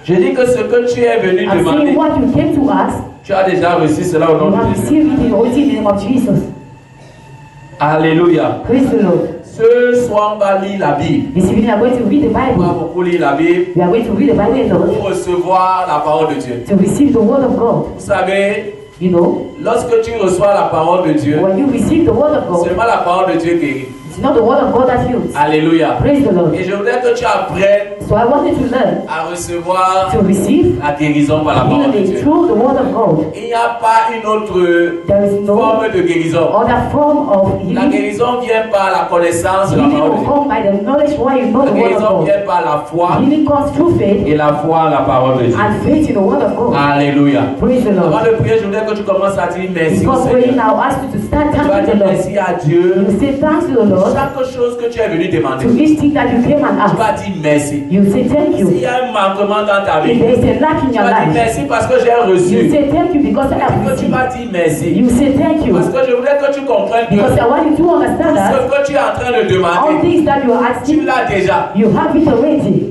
Je dis que ce que tu es venu I'm demander, saying what you came to ask, tu as déjà reçu cela au you nom have de Jésus. received it in the mighty name of Jesus. Alléluia. Praise the Lord. Ce soir, on va lire la Bible. This evening we are going to read the On va Bible. beaucoup lire la Bible We are going to read the Bible alone pour recevoir la parole de Dieu. to receive the word of God. Vous savez, You know, lorsque tu reçois la parole de Dieu, when you receive the word of God, seulement la parole de Dieu guérit. it's not the word of God that heals. Alléluia. Praise the Lord. Et je voudrais que tu apprennes So I wanted to learn à recevoir to receive la guérison par la parole de healing Dieu. through the word of God. Il n'y a pas une autre There is no forme de guérison. other form of La healing. guérison vient par la connaissance de la Healing parole de will Dieu. come by the knowledge why you know La the word of guérison God. vient par la foi Healing comes through faith et la foi en la parole de Dieu. and faith in the word of God. Alléluia. Praise the Avant Lord. de prier, je voudrais que tu commences à dire merci au Before praying, Seigneur. I'll ask you to start Tu vas thanking dire the Lord. merci à Dieu. You say thanks to the Lord Chaque chose que tu es venu demander, to each thing that you came and tu asked. vas dire merci. You say thank S'il you. y a un manquement dans ta If vie, there is a lack in tu your vas dire life, merci parce que j'ai you reçu. say thank you because I have Que tu received. vas dire merci. You say thank you Parce que je voudrais que tu comprennes que because I want you to understand ce that que tu es en train de all demander, things that you are tu asking, l'as déjà. you have it already.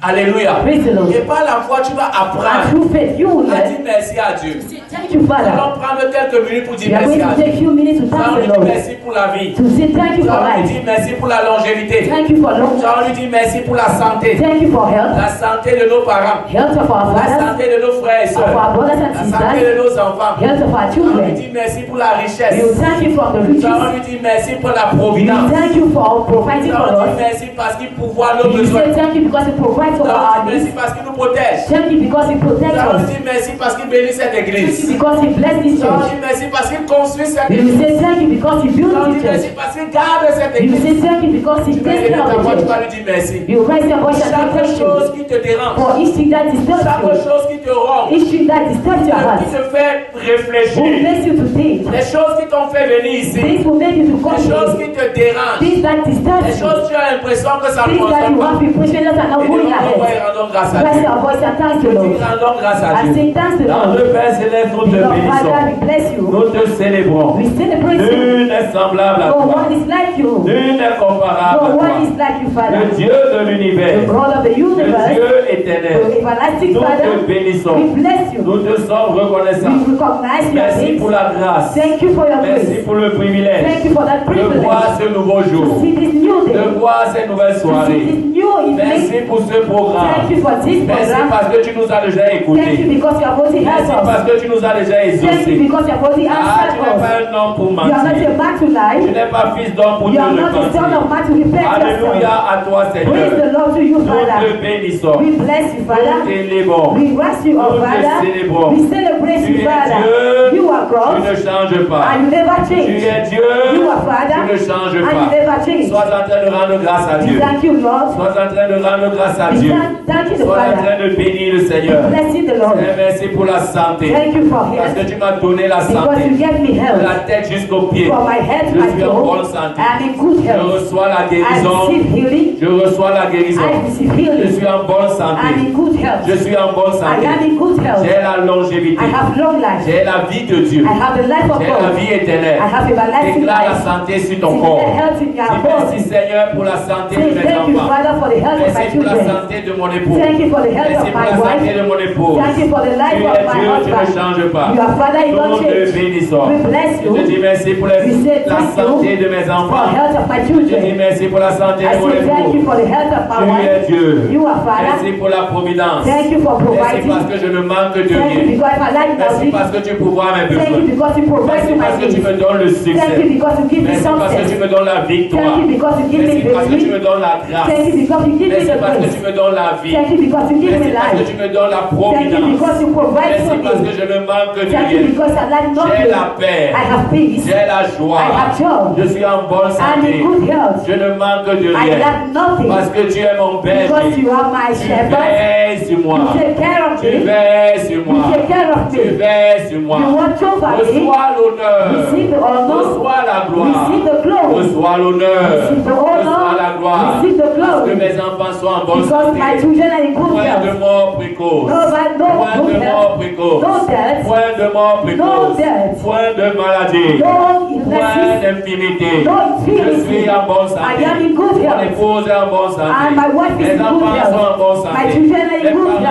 Alléluia. Praise the Lord. Et par la foi, tu vas And apprendre through faith, you will à learn. dire merci à Dieu. Say thank you, Nous Father. allons prendre quelques minutes pour We dire are merci going à to Dieu. take few minutes to Nous thank allons the lui dire Lord. merci pour la vie. To say thank you Nous for allons lui life. dire merci pour la longévité. Thank you for long Nous allons lui dire merci pour la santé. Thank you for health. La santé de nos parents. Health of our La fathers, santé de nos frères et of our sœurs. brothers and La santé de sisters, nos enfants. health of our Nous allons lui children. dire merci pour la richesse. We will thank you for the Nous riches. allons lui dire merci pour la We providence. thank you for providing Nous for allons dire us. merci parce qu'il pourvoit nos We besoins. say thank you because you provide Nous for allons our dire merci needs. parce qu'il nous protège. Thank you because you Nous protect allons us. dire merci parce qu'il bénit cette Thank you église. because you bless this Nous allons church. dire merci parce qu'il construit cette We will église. say thank you because you Nous build allons this dire merci church. parce qu'il garde cette We will église. say thank you because you Tu vas take lever care ta of voix, tu the vas church. lui dire merci. You will raise your voice and say Chaque thank chose you qui te dérange, for each thing that disturbs chaque you, chose qui te rompt, each thing that disturbs your heart, qui te fait will réfléchir, makes you to think. les choses qui t'ont fait venir ici, Things will make you to come les choses to qui te dérangent, things that les disturb you, choses tu as l'impression que ça ne things that fonctionne you pas. have impression that are not Et going nous ahead. rendons grâce à Raise Dieu. your voice and thank the Nous Lord. rendons grâce à And Dieu. say thanks to the Dans Lord. le Père Céleste, nous te Lord Father, bénissons. we bless you. Nous te célébrons. We celebrate you. Nul n'est semblable à No toi. one is like you. Nul n'est comparable No à one is toi. like you, Le Father. Dieu de l'univers, The God of the le universe, Dieu the éternel, everlasting nous te Father, bénissons. we bless you. Nous te sommes reconnaissants. We recognize your Merci name. pour la grâce. Thank you for your Merci grace. pour le privilège Thank you for that de privilege voir ce nouveau to jour, see this new day, de voir ces nouvelles to see soirées. this new evening. Merci pour ce programme. Thank you for this Merci program. parce que tu nous as déjà Thank you écoutés. because you have already helped Merci parce us. que tu nous as déjà Thank you exaucés. because you have already Ah, tu answered n'es us. pas un homme pour You are not mentir. a man to Tu lie. n'es pas fils d'homme pour te You are not a son of repentir. man to repent Alléluia yourself. à toi, Praise Seigneur. the Lord to you, Nous te Father. bénissons. We bless you, Nous Father. t'élèvons. We bless you, Nous oh te Father. célébrons. We celebrate Tu you, es Father. Dieu. You are Tu God. ne changes pas. And you never Tu change. es Dieu. You are Father. Tu ne changes And you pas. never change. Sois en train de rendre grâce à We Dieu. thank you, Lord. Sois en train de rendre grâce à We Dieu. thank you, the Sois en Father. train de bénir le Seigneur. Blessing the Lord. Et merci pour la santé. Thank you for Parce que health. tu m'as donné la Because santé. you gave me De health. la tête jusqu'aux pieds. From my head to Je my suis en toe, bonne santé. I am in good Je health. reçois la I guérison. receive healing. Je reçois la guérison. I receive Je healing. suis en bonne I am santé. in good health. Je suis en bonne I santé. am in good health. J'ai la longévité. I have long life. J'ai la vie de Dieu. I have the life of J'ai la God. vie éternelle. I have everlasting Déclare la life. santé sur ton See corps. the health in your Dis merci body. Seigneur pour la santé de Say mes thank you, enfants. Father, for the health of my Merci pour la children. santé de mon époux. Thank you for the health Merci of pour my la santé wife. de mon épouse. Thank you for the Tu life es of my Dieu, tu ne husband. changes pas. You are Father, you Nous don't te change. bénissons. We bless Je te you dis merci pour We say la thank santé you de mes for enfants. the health of my Je te dis children. merci pour la santé I de mon say thank you époux. for the health of my Tu es wife. Dieu. You are Father. Merci pour la providence. Thank you for Merci providing. parce que je ne manque de Thank you rien. because my life Merci is parce que tu pourvois mes Thank you besoins. because you provide Merci to my parce que tu needs. me donnes le Thank you succès. because you give me Merci parce que tu success. me donnes la victoire. Thank you because you give me Merci parce que tu victory. me donnes la grâce. Thank you because you give me Merci the parce que grace. tu me donnes la vie. Thank you because you give me Merci parce que life. tu me donnes la Thank you providence. because you provide Merci for parce que me. je ne manque de Thank you rien. because I lack J'ai nothing. la paix. I have peace. J'ai la joie. I have joy. Je suis en bonne I'm santé. in good health. Je ne manque de I rien. lack nothing Parce que tu es mon because berger. you are my Tu shepherd. veilles sur moi. You take care of Tu me. veilles sur moi. You take care of Tu me. veilles sur moi. You watch over me. Reçois l'honneur. Receive the honor. Reçois la gloire. Receive the glory. Reçois l'honneur. Receive the Reçois honor. la gloire. Receive the Parce que glory. mes enfants soient en bonne Because my santé. children are in good Point de health. mort précoce. No Point de good mort health. précoce. No death. Point de mort No précoce. death. Point de maladie. No Point illnesses. d'infirmité. No Je suis infirmity. en bonne I santé. am in good Mon health. épouse est en bonne santé. And my wife is Mes in good enfants health. sont en bonne santé. My children are in Mes good parents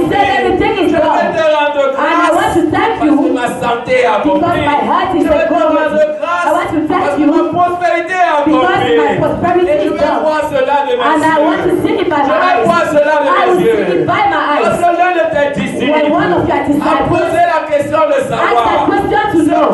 compris. said everything is Je vais gone. te rendre And I want grâce to thank parce que you ma santé a because compris. my heart Je is vais te rendre recovered. I grâce want to parce thank que you ma prospérité that prosperity Et je is vais done. voir cela de mes And I want to yeux. see it by Je my vais eyes. voir cela de I mes will see yeux. it by my eyes. Lorsque l'un de tes disciples When one of your a disciples posé la question de asked savoir a question to ceux know,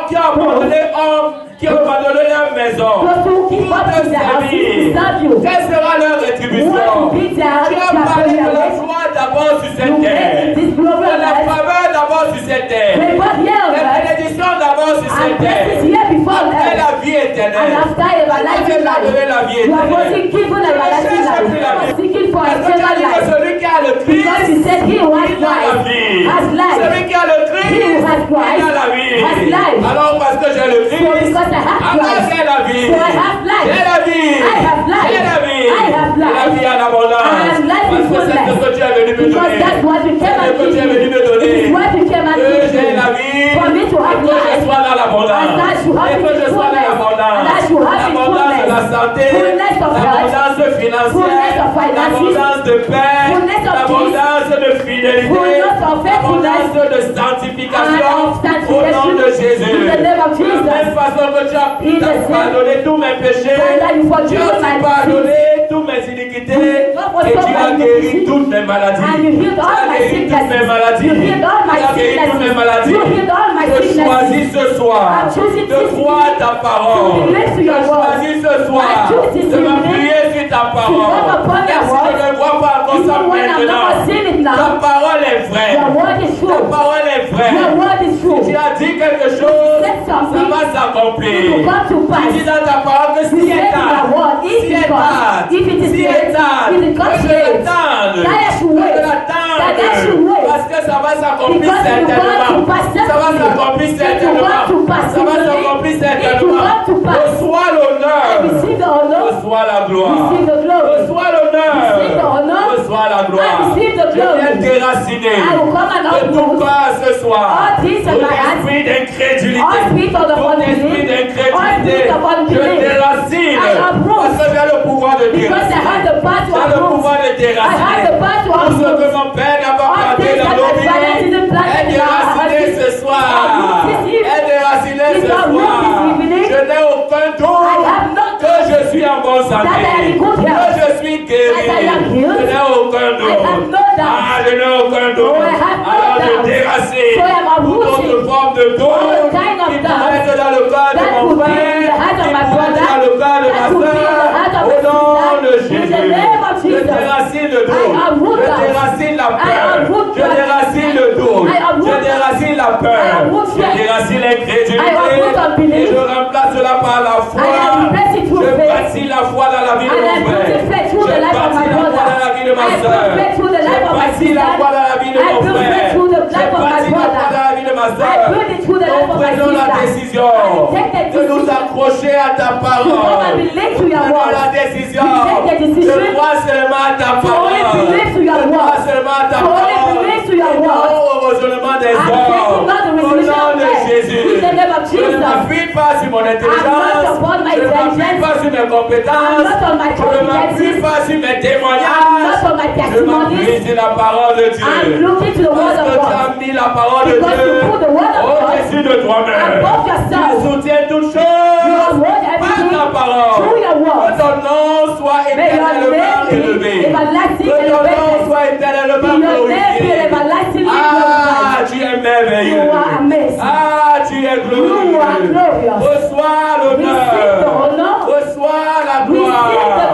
qui ont abandonné homme, qui ont abandonné leur maison, those who keep pour up te in their house to servir, serve you, quelle sera leur what rétribution? will be their Tu as parlé de la reward? joie d'abord sur cette You terre, made this de glorious la life. faveur d'abord sur cette terre, They got here on les earth, bénédictions d'abord sur cette and terre, blessings here before on après earth. la vie And éternelle. after everlasting Tu as donné life, la vie you are éternelle. only given everlasting life. You are seeking for Parce que tu as eternal dit que life. celui qui a le Because he Christ, said he who has il a la life vie. has life. Celui qui a le He Christ, who has Christ il a la vie. has life. Alors parce que j'ai le So Christ, because I have alors Christ, j'ai la vie. so I have life. J'ai la vie. I have life. J'ai la vie. I have life. La vie en abondance. And life Parce in que c'est ce fullness. que tu es venu me Because donner. that's what you came C'est ce and que tu es give venu me. me donner. It's what you came and Que give j'ai me. la vie. For me to have Et que je life. sois dans l'abondance. And that you have Et que it je in sois dans fullness. l'abondance. And that you have it in L'abondance de la fullness. santé. Fullness of health. L'abondance financière. Fullness of finances. L'abondance de paix. Fullness of L'abondance de fidélité. Fullness of faithfulness. L'abondance de sanctification. And of Au nom de Jésus. In the name of De la Jesus. même façon que tu as In the same- pardonné tous mes péchés. Father, you forgive Tu as my pardonné toutes mes iniquités. Et tu as guéri toutes mes maladies. And you healed all Tu as my guéri toutes sicknesses. mes maladies. You healed all my Tu as guéri toutes mes sicknesses. maladies. You healed all my Je sicknesses. choisis ce soir I'm choosing de this croire ta parole. to believe to Je your word. choisis ce soir I choose this de evening m'appuyer sur ta parole. to walk upon Et your si word. je ne vois pas encore ça Even when I'm maintenant, not seeing it ta now, parole est vraie. your word is Ta true. parole est vraie. Your word is true. Tu as dit quelque chose, said ça something, va It will s'accomplir. come to Tu pass. dis dans ta parole que si You said in est your word, if si it comes, if it is si late, if it comes que je late, l'attende, that I should wait. That I should wait. parce que ça va s'accomplir Because it will come to certainement. pass Ça va s'accomplir certainly. It will certainement. come to pass Ça va s'accomplir certainly. It will certainement. come to pass. Reçois l'honneur. Receive the honor. Reçois la gloire. Receive the glory. Reçois l'honneur. Receive the honor. Reçois la gloire. I receive the Je glory. viens déraciner I will come and de tout uproot cœur ce soir. all things in Tout my heart. esprit d'incrédulité. All spirit of Tout esprit unbelief. All d'incrédulité. spirit of Je unbelief. déracine. I uproot. Parce que j'ai le pouvoir de Because I have déraciner. the power to J'ai le uproot. pouvoir de I have déraciner. the power to Tout ce que uproot. mon Père n'a pas All planté things dans that nos my Father vies didn't plant est in our déraciné hearts. ce soir. Uproot this evening. Est déraciné It's ce uproot soir. this evening. Je n'ai aucun I doute have no que je suis en bonne that I am santé. in good Que health. je suis guéri. That I am healed. Je n'ai aucun I have doute. no doubt. Ah, je n'ai aucun doute. Oh, I have no Alors je doubt. déracine So I am toute uprooting autre forme de all doute kind of qui doubt pourrait être dans le cœur de that mon could be frère, in the heart of qui my pourrait être brother, dans le cœur de ma that could be in the soeur. heart of Au my nom de sister. In the Jésus. name of Je Jesus. déracine le I doute. uproot Je doubt. déracine la I peur. uproot Je déracine le doute. I uproot Je déracine la peur. I uproot Je fear. déracine I l'incrédulité. uproot unbelief. Et je remplace cela par la foi. I replace it through Je faith. bâtis la foi dans la vie de And I mon put frère. it faith through Je the life of my bâtis la foi brother. dans la vie de ma I put soeur. faith through the Je life of my bâtis la sister. foi dans la vie de I mon put frère. faith through the Je life of my bâtis la foi brother. dans la vie de ma I soeur. put it through the life of my Prenons la sister. décision I take the de nous decision accrocher à ta to come and parole. relate to your Prenons la word. décision We take the decision de croire seulement à ta to only parole. believe to your De croire word. seulement à ta To only parole. believe to your Et word. non au raisonnement des I'm hommes. taking not the Au resolution nom of de men. Jésus. In the name of Je ne Jesus. m'appuie pas sur mon intelligence. I'm not upon my Je ne m'appuie intelligence. pas sur mes I'm compétences. not on my Je ne m'appuie competencies. pas sur mes I'm témoignages. not on my Je m'appuie testimonies. sur la parole de Dieu. I'm looking to the word Parce of que tu God. as mis la parole de Because Dieu you put the word of God au-dessus de toi-même. above Tu yourself. soutiens toutes You choses have word par everything ta parole. through your Que word. ton nom soit May your éternellement name be élevé. everlasting Que ton nom elevated. soit éternellement May your name be glorifié. everlastingly Ah, glorified. tu es merveilleux. You are amazing. Ah, tu es glorieux. You are glorious. Reçois Receive the l'honneur. honor. Reçois la Receive the gloire.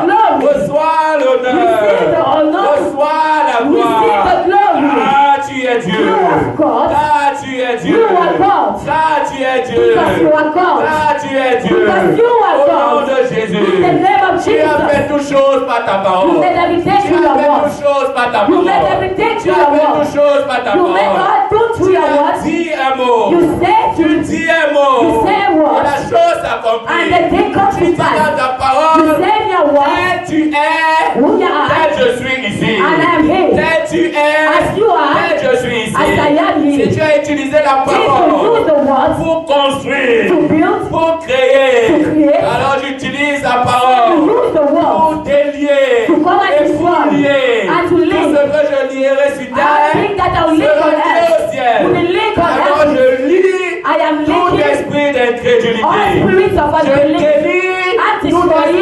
glory. Reçois l'honneur. Receive the honor. Reçois la gloire. Receive the glory. Ah, tu es Dieu. You are God. Ah, tu es Dieu. You are God. Ah, tu es Dieu. Because you are God. Ah, tu es Dieu. Because you are Au nom God. de Jésus. In the name of Tu as fait Jesus. toutes choses par ta parole. You made everything Tu through as your fait word. toutes choses par ta You parole. made everything Tu through as your fait word. toutes choses par ta You made parole. all things through Tu your as word. dit un mot. You said Tu dis un mot. You say a word. Et la chose s'accomplit. And the thing comes Tu to dis dans pass. ta You parole. say in your word Tel tu es. who you are Tel je suis ici. and I am here. Tel tu es. As you are, Tel je suis ici. as I am here. Si tu as utilisé la If you use parole the word pour construire, to build, pour créer, To create. alors j'utilise la you parole use the word pour délier To come and et pour destroy lier and to tout link. ce que je lierai sur I terre think that I will link sera on lié au earth. ciel. Will link on Alors earth. je lis I am tout linking esprit all d'incrédulité. spirits of Je unbelief délie and tout destroying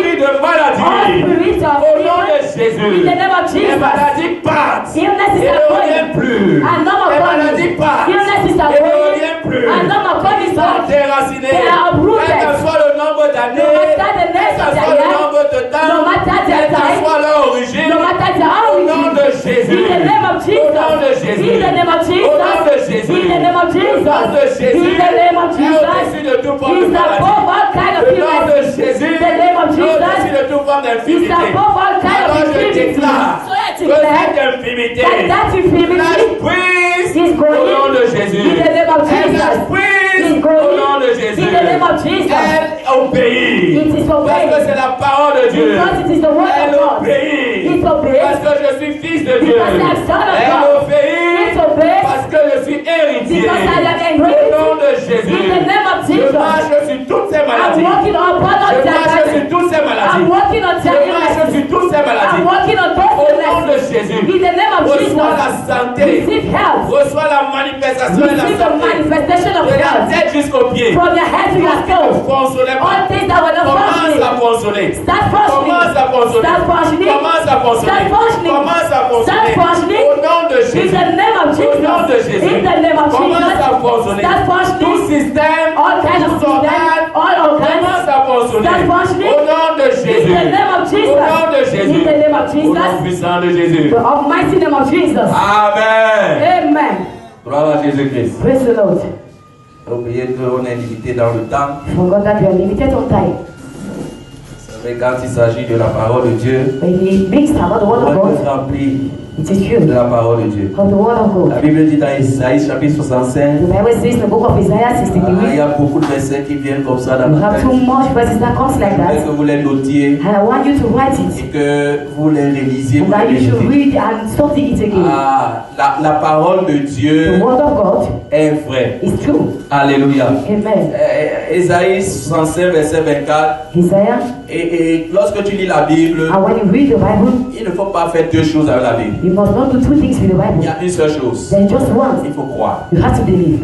spirits of Au nom de illness, Jésus. in the name of Les Jesus. maladies partent. Illness is Et ne reviennent avoided. plus. And no more Les maladies coming. partent. Illness is Et ne avoided. reviennent plus. And no more coming Sont back. déracinés. They are uprooted. Quel que soit le nombre d'années, No matter the quel length que of soit their le life, nombre de temps, no matter their quelle que time, soit leur origine, no matter the au nom origin, de Jésus. in the name of Au nom de Jesus, Jésus. in the name of Au nom de Jesus, Jésus. in the name of Le nom de Jesus, Jésus in the name of est au-dessus Jesus, de toute forme de is maladie. above all kind of Le nom de illness, Jésus the name of est au-dessus Jesus, de toute forme is d'infirmité. above all kind Alors of je infirmity. déclare So I que declare cette infirmité, that infirmity lâche prise is au nom de going Jésus. in the name of Elle lâche Jesus, prise is au nom de going Jésus. in the name of Jesus. Elle obéit. It is Parce que obeyed c'est la parole de Dieu. because it is the word Elle of God. obéit. It obeys Parce que je suis fils de Dieu. because I am son of Elle God. obéit. It obeys Parce que je suis héritier. because I am Au inherited. nom de Jésus. In the name of Je Jesus. marche sur toutes ces I'm maladies. walking on part Je of their marche sur garment. toutes ces maladies. I'm walking on Je their marche illnesses. sur toutes ces I'm maladies. walking on Au those nom de illnesses. Jésus. In the name of Reçois la Jesus. santé. Receive health. Reçois la manifestation de la Receive the santé. manifestation of De la health. tête jusqu'au pied. From your head to your Ne toes. fonctionnez All pas. things that were not Commence à functioning. fonctionner. Start functioning. Commence à fonctionner. Start functioning. Commence à fonctionner. Start functioning. Commence à Start fonctionner. functioning. Au nom de In Jésus. the name of Au nom de Jesus. Jésus. In the name of Commence à Jesus. fonctionner. Start Tout functioning. système, All kinds of tout organe, systems. All organs. commence à fonctionner. Start functioning. Au nom de In Jésus. the name of Jesus. Au nom de Jésus. In the name of Au nom Jesus. puissant de Jésus. The almighty name of Jesus. Amen. Amen. Gloire à Jésus-Christ. Praise the Lord. Oubliez qu'on est limité dans le temps. Forgot that you are limited on time. Vous savez, quand il s'agit de la parole de Dieu, When he makes about the word on of doit être God, rempli it is de true. la parole de Dieu. Of the word of La God. Bible dit dans Isaïe chapitre 65, The Bible says in the book of Isaiah il 63, y a beaucoup de versets qui viennent comme ça dans you la have tête. too much verses that comes like Je voudrais that. que vous les notiez And I want you to write it. et que vous les relisiez, And vous that les you should méditez. read and study it again. Ah, la parole de The Dieu word of God est vraie. is true. Alléluia. Amen. Isaïe 65, verset 24. Isaiah, Et lorsque tu lis la Bible, and when you read the Bible, il ne faut pas faire deux choses avec la Bible. you must not do two things with the Il y Bible. a une seule chose. There's just one. Il faut croire. You have to believe.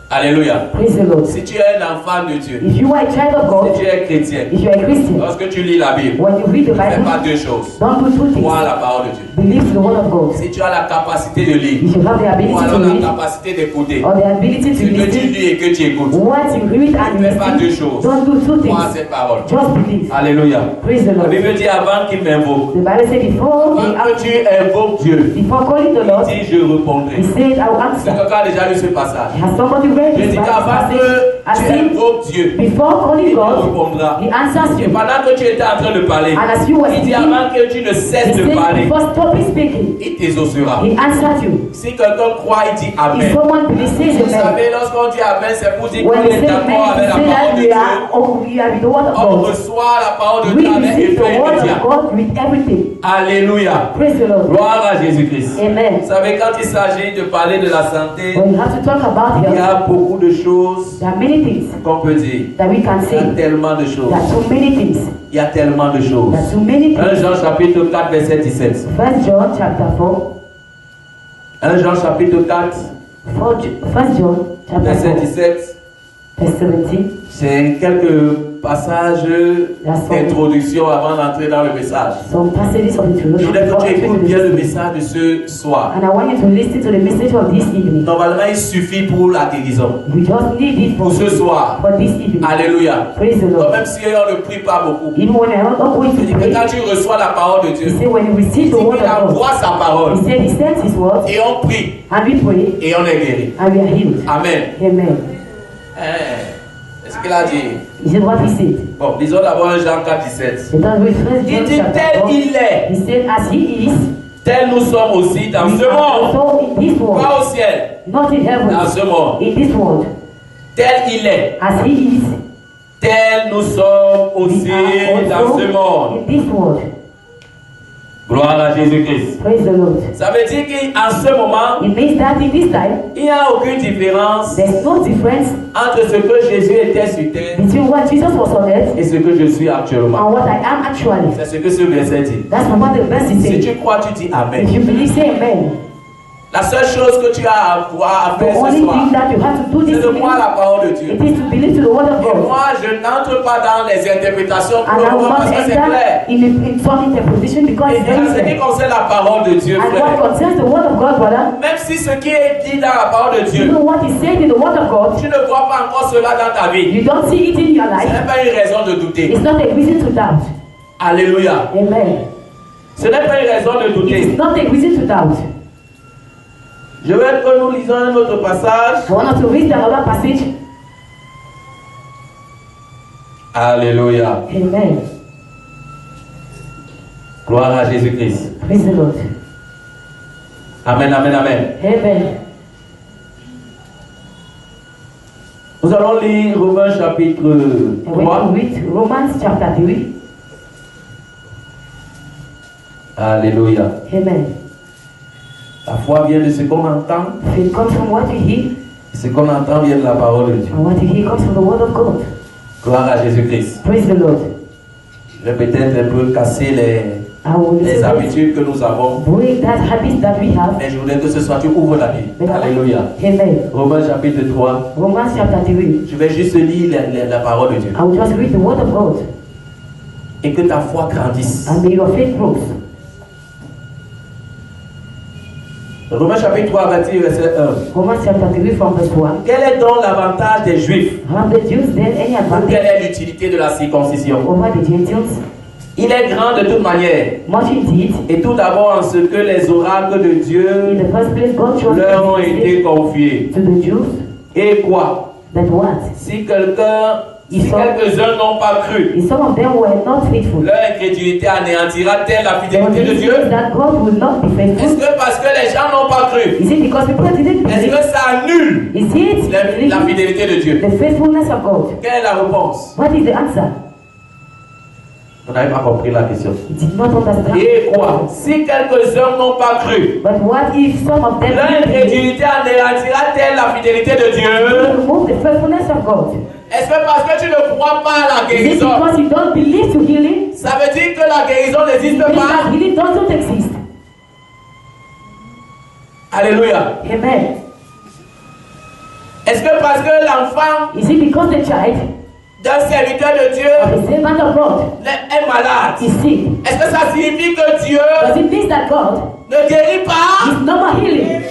Alléluia. Praise the Lord. Si tu es un enfant de Dieu, If you are a child of God, si tu es chrétien, if you are a Christian, lorsque tu lis la Bible, when you read the ne fais pas Bible, deux choses. don't do two Crois à things. la parole de Dieu. Believe the word of God. Si tu as la capacité de lire, You should have the ou ability to alors la read capacité d'écouter, or the ability ce to que tu listen. lis et que tu écoutes, What you read and ne fais pas deux listen, choses. don't do two Crois à things. cette parole. Just believe. Alléluia. Praise the La Lord. Bible dit avant qu'il m'invoque, The Bible says before quand tu invoques Dieu, before calling the il Lord, dit je répondrai. he said, I will Est-ce que answer. quelqu'un a déjà lu ce passage? Has somebody read Je this dis Bible qu'avant passage? que I tu said, invoques Dieu, before il calling te God, répondra. he answers Et you. pendant que tu étais en train de parler, And as you were il dit speaking, avant que tu ne he cesses de said, parler, before stopping speaking, il t'exaucera. he answered you. Si quelqu'un croit, il dit If Amen. someone believes, says Vous amen. savez, lorsqu'on dit Amen, c'est pour dire qu'on When we est say d'accord amen, avec la we say parole that de we Dieu. are with the word of On God. reçoit la parole de We Dieu avec receive the effet word immédiat. of God with everything. Alléluia. Praise the Lord. Gloire à Jésus-Christ. Amen. Vous savez, quand il s'agit de parler de la santé, When you have to talk about il y health, a beaucoup de choses there are many things qu'on peut dire. that we can Il y a say. tellement de choses. There are so many things. Il y a tellement de choses. There are so many 1 things. Jean chapitre 4, verset 17. 1 John chapter 4. 1 Jean chapitre 4, 1 John chapter verset 4, 17. verse 17. C'est quelques passages d'introduction avant d'entrer dans le message. Some passages of Je introduction. voudrais que before tu entering écoutes the bien le message. message de ce soir. And I want you to listen to the message of this evening. Normalement, il suffit pour la guérison. We just need it Pour ce soir. for this evening. Alléluia. Praise the Donc, Lord. même si on ne prie pas beaucoup, Even when I'm not going je dis to que pray, quand tu reçois la parole de he Dieu, said when you il receive dit the word qu'il of God, envoie sa parole he said he sent his word et on prie and we pray et on est guéri. and we are healed. Amen. Amen. Est-ce qu'il a dit? He said what he said. Bon, lisons d'abord Jean 4, 17. Let us read 1 Il John dit chapter tel 4. il est, He said as he is, tel nous sommes aussi dans we ce are monde. also in this world. Pas au ciel, Not in dans heaven. ce monde. In this world. Tel il est, As he is, tel nous sommes we aussi are dans ce also monde. in this world. Gloire à Jésus-Christ. Praise the Lord. Ça veut dire qu'en ce moment, It means that in this time, il n'y a aucune différence there's no difference entre ce que Jésus était sur terre between what Jesus was on earth et ce que je suis actuellement. and what I am actually. C'est ce que ce verset dit. That's what the verse is Si saying. tu crois, tu dis If Amen. you believe, say amen. La seule chose que tu as à voir à faire The ce only soir, thing that you have to do c'est this de croire la evening, parole de Dieu. it is to believe to the word of Et God. moi, je n'entre pas dans les interprétations pour And le I will moment not parce que c'est enter clair. in some interpretation because Et it's à very ce qui clear. concerne la parole de Dieu, And what frère, concerns the word of God, brother, même si ce qui est dit dans la parole de you Dieu, know what is said in the word of God, tu ne vois pas encore cela dans ta vie, you don't see it in your ce life, n'est pas une raison de douter. it's not a reason to doubt. Alléluia. Amen. Ce n'est pas une raison de It douter. is not a reason to doubt. Je veux que nous lisons un autre passage. I want us to read another passage. Alléluia. Amen. Gloire à Jésus-Christ. Praise the Lord. Amen, amen, amen. Amen. Nous allons lire Romains chapitre And when 3. we read Romans chapter 3, Alléluia. amen. La foi vient de ce qu'on entend. Faith comes from what you hear, Et ce qu'on entend vient de la parole de Dieu. and what you hear comes from the word of God. Gloire à Jésus-Christ. Praise the Lord. Je vais peut-être un peu casser I will les listen habitudes que nous avons. break that habit that we have. Mais je voudrais que ce soit tu ouvres la Bible. Alléluia. Amen. Romains chapitre 3. Romans chapter 3. Je vais juste lire la parole de Dieu. I will just read the word of God, Et que ta foi grandisse. and may your faith grow. Romains chapitre 3, verset 1. Romans chapter 3 from verse 1. Quel est donc l'avantage des Juifs? Have the Jews then any Quelle advantage est l'utilité de la circoncision? over the Gentiles? Il est grand de toute manière. Much indeed. Et tout d'abord en ce que les oracles de In Dieu the first place, God chose leur ont été confiés. to the Jews Et quoi? that what? Si quelques-uns n'ont pas cru, If some of them were not faithful, leur incrédulité anéantira-t-elle la but fidélité de it Dieu? means that God will not be Est-ce faithful. que parce que les gens n'ont pas cru, Is it because people didn't est-ce believe? que ça annule Is it la fidélité de Dieu? the faithfulness of God? Quelle est la réponse? What is the answer? Vous n'avez pas compris la question. It did not understand. Et quoi? Si quelques-uns n'ont pas cru, But what if some of them leur didn't believe? incrédulité anéantira-t-elle la fidélité de Dieu? Remove the faithfulness of God. Est-ce que parce que tu ne crois pas à la Is it guérison, because you don't believe to healing? ça veut dire que la guérison n'existe Means pas? that healing doesn't exist. Alléluia. Amen. Est-ce que parce que l'enfant Is it because the child d'un serviteur de Dieu of the servant of God est malade? is sick? Est-ce que ça signifie que Dieu Does it mean that God ne guérit pas? is no more healing?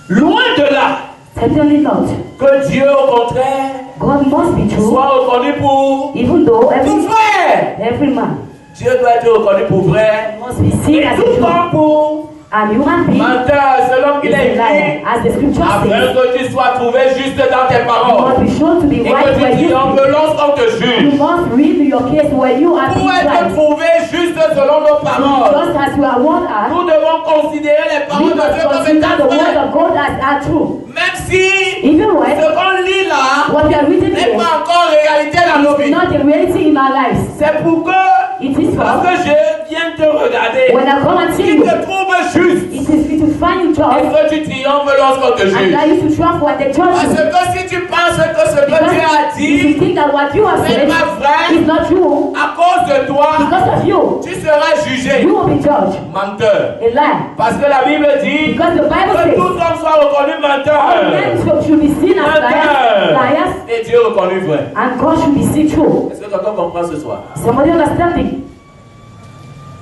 Loin de là. Certainly not. Que Dieu, au contraire, God must be true, soit reconnu pour even though vrai. every man Dieu doit être reconnu pour vrai. must be seen Et as a tout true. comme pour And human being menteur, selon is qu'il a est liar, écrit, as the scripture afin says. que tu sois trouvé juste dans tes You paroles. must be shown to be Et right que where tu you triomphes speak. lorsqu'on te You juge. must read your case where you are Pour being être right. trouvé juste selon nos paroles, Just as you are one are, nous devons considérer les we paroles de must Dieu comme consider étant the word vraies. of God as are true. Même si Even when ce qu'on lit là what we are reading n'est here pas encore réalité dans nos is vies. not a reality in our lives. C'est pour que, It is parce for que je viens te regarder, when I come and see qu'il you, te trouve juste it is to find you et joy que tu triomphes lorsqu'on te and juge. that you to trust what the Parce judge que si tu penses que ce que because Dieu a if you dit think that what you have n'est said pas vrai, is not true, à cause de toi, because of you, tu seras jugé. you will be judged. Menteur. A lie. Parce que la Bible dit Because the Bible que says tout homme soit reconnu all menteur. men should be seen as liars, Et Dieu reconnu vrai. and God should be seen true. Est-ce que quelqu'un comprend ce soir? Somebody understanding?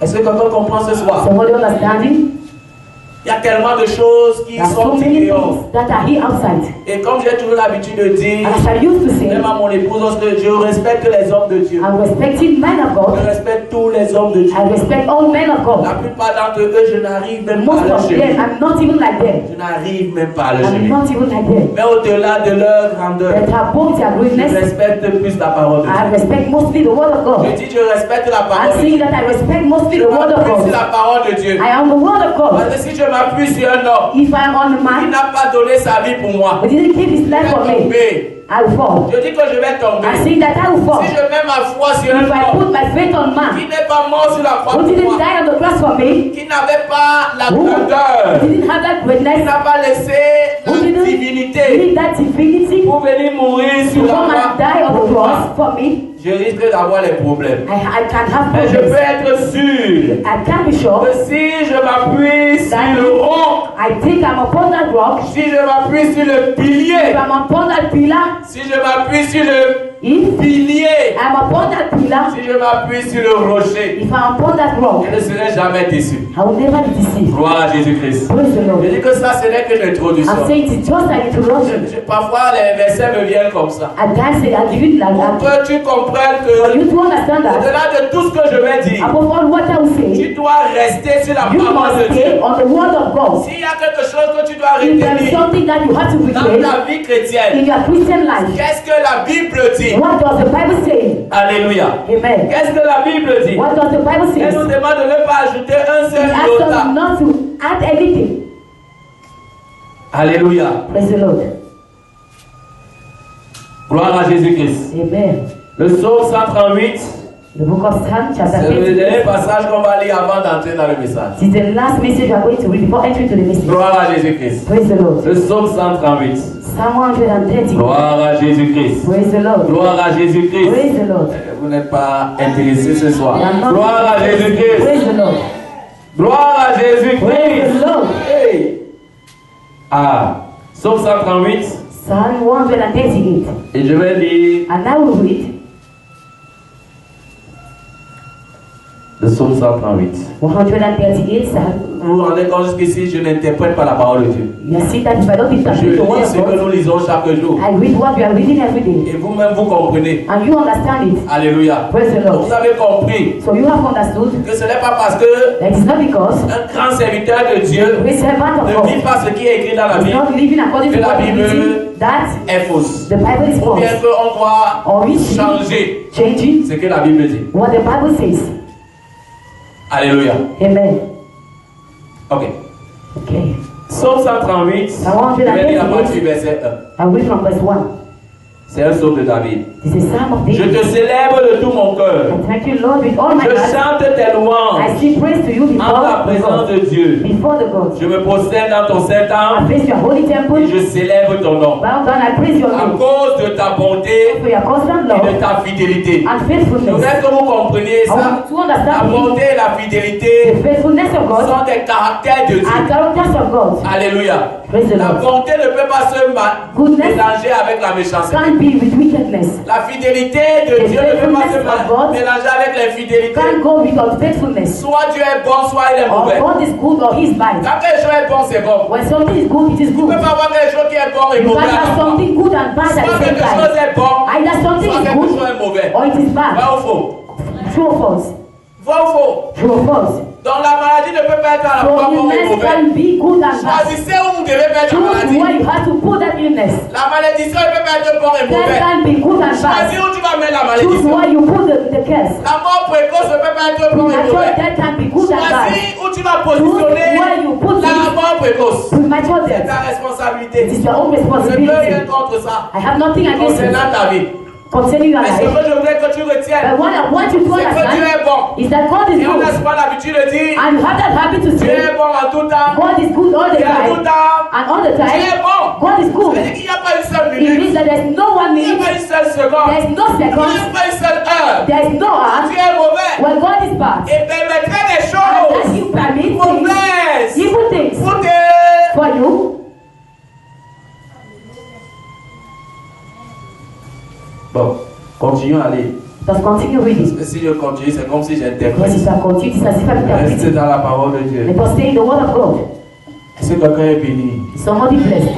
Est-ce que quelqu'un comprend ce soir? Somebody understanding? Il y a tellement de choses qui There are so sont many dehors. things that are here outside. Et comme j'ai toujours l'habitude de dire, And as I used to say, même à mon épouse, lorsque je respecte les hommes de Dieu, I'm respecting men of je God. respecte tous les hommes de Dieu. I respect all men of La God. plupart d'entre eux, je n'arrive même pas Most à leur of them, gémir. I'm not even like them. Je n'arrive même pas à leur I'm gémir. not even like them. Mais au-delà de leur grandeur, That have both their je greatness. respecte plus la parole de I Dieu. respect mostly the word of Je God. dis, je respecte la I'm parole de saying Dieu. that I respect mostly Je the word of m'appuie sur God. la parole de Dieu. I am the word of God. Parce que si je m'appuie sur un homme If I'm on the qui man, n'a pas donné sa vie pour moi, but didn't give his je life vais for me, tomber. I will fall. Je dis que je vais tomber. I say that I will fall. Si je mets ma foi sur un If I homme put my faith on man, qui n'est pas mort sur la croix who pour didn't moi, die on the cross for me, qui n'avait pas la who grandeur, didn't have that qui greatness, n'a pas laissé who la didn't divinité need that divinity pour venir mourir to sur la come and die croix on the pour cross moi. for me, je risque d'avoir les problèmes. I can have Mais je peux problems. être sûr I can be sure que si je m'appuie sur le roc, I think I'm upon that rock. si je m'appuie sur le If pilier, I'm upon that pillar, si je m'appuie sur le if pilier, I'm upon that pillar, si je m'appuie sur le rocher, if I'm upon that rock, je ne serai jamais déçu. I will never be deceived. Gloire à Jésus-Christ. Praise the Lord. Je dis que ça, ce n'est que l'introduction. I'm saying it's just an introduction. Parfois, les versets me viennent comme ça. At times I give it like Pour that. que tu comprennes For que, you to understand that, au-delà de tout ce que je vais dire, above all what I will say, tu dois rester sur la you parole must de Dieu. stay on the word of God. S'il y a quelque chose que tu dois If there is retenir something that you have to dans retain ta vie in chrétienne, your Christian life, qu'est-ce que la Bible dit? what does the Bible say? Alléluia. Amen. Qu'est-ce que la Bible dit? What does the Bible say? Elle nous demande de ne pas ajouter un He seul asks us iota. not to add anything. Alléluia. Praise the Lord. Gloire à Jésus-Christ. Amen. Le psaume 138, The book of Psalms, chapter c'est le 8. dernier passage qu'on va lire avant d'entrer dans le message. This is the last message we are going to read before entering to the message. Gloire à Jésus-Christ. Praise the Lord. Le psaume 138. Psalm 130. Gloire à Jésus-Christ. Praise the Lord. Gloire à Jésus-Christ. Praise the Lord. Vous n'êtes pas intéressés ce soir. Praise Gloire à Jésus-Christ. the Lord. Gloire à Praise Jésus-Christ. the Lord. Hey. Ah, psaume 138. Psalm 138. Et je vais lire And I will read le psaume 138. 138 Psalm. Vous vous rendez compte jusqu'ici, je n'interprète pas la parole de Dieu. You see that if I don't Je interpret the word lis of ce que God, nous lisons chaque jour. I read what you are reading every day. Et vous-même, vous comprenez. And you understand it. Alléluia. Praise the Donc, Lord. vous avez compris So you have understood que ce n'est pas parce que that it's not because un grand serviteur de Dieu we servant of ne vit God pas ce qui est écrit dans la is Bible not living according to que la what is Bible written, that est fausse. the Bible is Ou bien false. qu'on doit Or is changer changing ce que la Bible dit. what the Bible says. Alléluia. Amen. Ok. Okay. Psaume 138, je vais lire à partir du verset 1. I read from verse 1. C'est un psaume de David. This is Psalm of Je David. te célèbre de tout mon cœur. I thank you, Lord, with all my Je heart. chante tes louanges I sing praise to you en before la the présence God. de Dieu. Before the God. Je me prosterne dans ton I Saint-Temple praise your holy et temple. je célèbre ton nom. Bow down, I praise your À name. cause de ta bonté For your constant et love de ta fidélité. and Je faithfulness. voudrais que vous compreniez I ça. want to La understand bonté et la the fidélité faithfulness of God sont des caractères de Dieu. and characters of God. Alléluia. Praise the La Lord. bonté ne peut pas se Goodness mélanger avec la méchanceté. Can't be with wickedness. La fidélité de Dieu ne peut pas se mélanger avec l'infidélité. Can't go with unfaithfulness. Soit Dieu est bon, soit il est Or mauvais. God is good or He is bad. Quand quelque chose est bon, c'est bon. When something is good, it is Tu ne good. peux pas avoir quelque chose qui est bon et You mauvais can't à la have fois. something good and bad at Soit the same quelque chose time. est bon, Either something soit is quelque chose good est mauvais. or it is Vrai bad. ou faux? True or false? Vrai ou faux? True or false? Donc la maladie ne peut pas être à la fois So bon et illness mauvais. can be good and bad. Choisissez où vous devez mettre la Choose maladie. where you have to put that illness. La malédiction ne peut pas être bon et That mauvais. can be good and Choisis bad. où tu vas mettre la Choose malédiction. where you put the curse. La mort précoce ne peut pas être bon et Premature mauvais. death can be good and bad. Choisis où tu vas Choose positionner where you put la it. mort précoce. Premature C'est death. ta It responsabilité. is your own Je ne peux rien responsibility. contre ça. I have nothing against it Concernant ta vie. concerning your Mais ce life. que je voudrais que tu retiennes, But what I want you to c'est que Dieu understand est bon. is that God is Et on n'a good. pas l'habitude de dire, And you have that habit to Dieu say, est bon en tout temps. God is good all the Et en tout time. temps, And all the Dieu est time, bon. God is Ça good. veut dire qu'il n'y a pas une seule It minute. means that there's no one Il n'y a minute, pas une seule seconde. there's no Il n'y seconds, a pas une seule heure. there's no hour Dieu est mauvais. when God is bad. Et permettrait des And that choses you permit things, mauvaises evil things pour te... for you. Bon, continuons à lire. Just continue reading. Parce que si je continue, c'est comme si Because j'interprète. if I continue, it's as if I'm Reste interpreting. dans la parole de Dieu. Because stay in the word of God. Est-ce que quelqu'un est béni? Somebody blessed.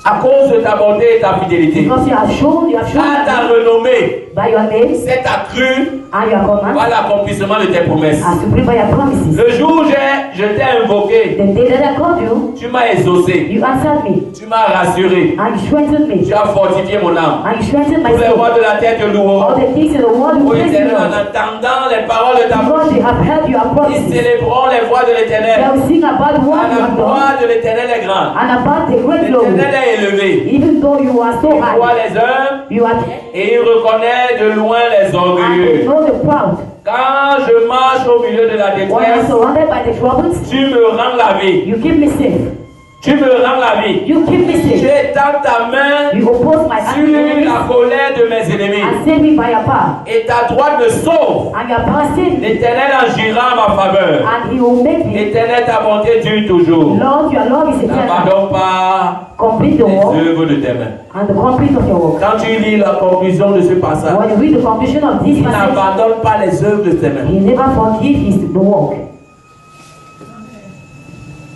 À cause de ta bonté et ta fidélité, Because you have shown à ta renommée, by your name c'est accru and your command par l'accomplissement de tes promesses. as to bring by your promises. Le jour où je t'ai invoqué, The day that I called you, tu m'as exaucé, you answered me tu m'as rassuré, and you strengthened me tu as fortifié mon âme. and you strengthened my Tous les soul. rois de la terre te All loueront. the things in the world Ô will praise you, Éternel, en Lord. attendant les paroles de ta Because bouche, they have heard your ils promises. célébreront les voies de They l'Éternel. will sing about what À you la have done gloire de l'Éternel est grande. and about the great glory. L'Éternel est élevé. Even though you are so Il voit high, les hommes you are et il reconnaît de loin les and they orgueilleux. know the proud. Quand je marche au milieu de la When I'm détresse, surrounded by the troubles, tu me rends la vie. you keep me safe. Tu me rends la vie. You keep me Tu safe. étends ta main You oppose my sur enemies la colère de mes ennemis. and save me by your power. Et ta droite me sauve. And your power save me. L'Éternel agira en ma faveur. And he will make me. L'Éternel, ta bonté dure toujours. Lord, your love is eternal. N'abandonne pas Complete the les work œuvres de tes mains. and the complete of your work. Quand tu lis la conclusion de ce passage, When you read the conclusion of this il passage, n'abandonne pas les œuvres de tes mains. he never forgives the work.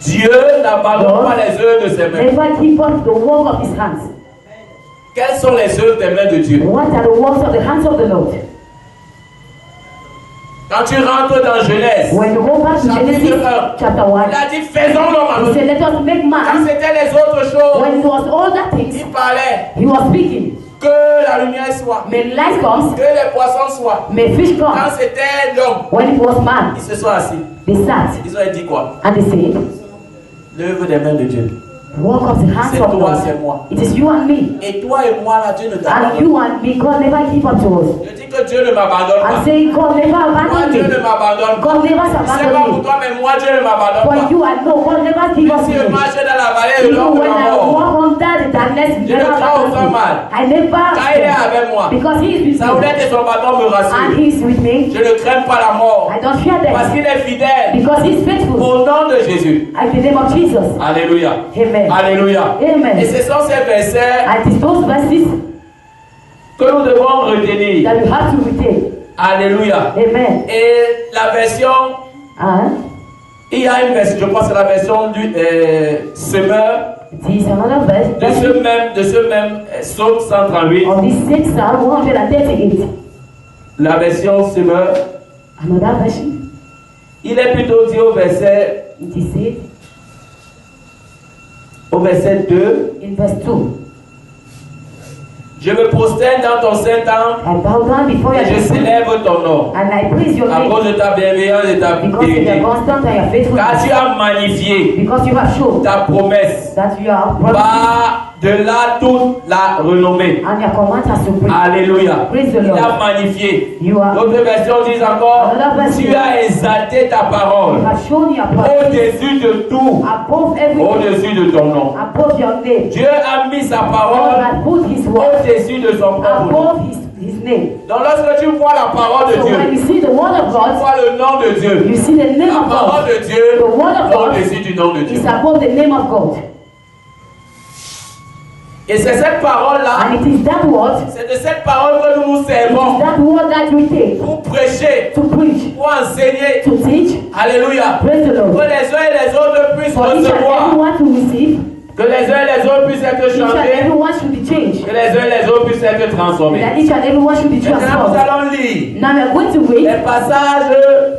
Dieu n'abandonne pas les œuvres de ses mains. Never give up the work of his hands. Quelles sont les œuvres des mains de Dieu? What are the works of the hands of the Lord? Quand tu rentres dans Genèse, When you go back to Genesis chapter 1, il a dit faisons l'homme à he notre. said, let us make Quand man. c'était les autres choses, When it was all that things, il parlait he was speaking. que la lumière soit, May light comes, que les poissons soient. may fish Quand come. c'était l'homme, When it was man, ils se sont assis. they sat Ils ont dit quoi? and they said, L'œuvre des mains de Dieu. work of the hands C'est of toi, God. c'est moi. It is you and me. Et toi et moi, là, Dieu ne And t'abandonne you and me, God never give up to us. pas. Je dis que Dieu ne m'abandonne I'm pas. saying God never Moi, abandoned Dieu me. ne m'abandonne pas. God never Je sais pas abandoned pour me. toi, mais moi, Dieu ne m'abandonne For pas. you and no, God never give up Si to je me. marche dans la vallée de Even l'ombre de when la I mort, walk under the darkness, he Je ne never crains aucun abandoned me. mal. I never, car il est avec moi. because he is with Sa me. houlette et son bâton me And rassurent. he is with me. Je ne crains pas la mort. I don't fear Parce death. qu'il est fidèle. Because he is faithful. Au nom de Jésus. In the name of Jesus. Alléluia. Amen. Alléluia. Et Amen. ce sont ces versets And it is those verses que nous devons retenir. that you have to retain. Alléluia. Amen. Et la version, And il y a une version, je pense que c'est la version du semeur it is another verse de ce même psaume 138. of this same Psalm 138. La version semeur, Another version. il est plutôt dit au verset It is said au verset 2, in verse 2. je me prosterne dans ton saint temple I bow down before your et je throne, célève ton nom and I praise your à name cause de ta bienveillance et ta because you are vérité. constant and you are Car faithful. tu as magnifié Because you have shown ta promesse that you are promised par de là toute la renommée. and your command has to bring. Alléluia. Praise the Il a Lord. magnifié. You are D'autres versions disent encore, Another version. tu as exalté ta you parole have shown your promise au-dessus de tout, above everything, au-dessus de ton nom. above your name. Dieu a mis sa God parole has put his word au-dessus de son propre nom. above his name. Donc lorsque tu vois la parole de So when Dieu, you see the word of tu God, vois le nom de Dieu. you see the name La of parole God. de Dieu The word of est God au-dessus du nom de Dieu. is above the name of God. Et c'est cette parole-là, And it is that word, c'est de cette parole que nous nous it servons is that word that we take pour prêcher, to preach, pour enseigner. to teach. Alléluia. Praise the Que Lord. les uns et les autres puissent For each and recevoir. everyone to receive, Que les uns et les autres puissent être each and chantés. everyone should be changed. Que les uns et les autres puissent être transformés. That each and everyone should be Maintenant, nous transformed. allons lire Now we are going to read les passages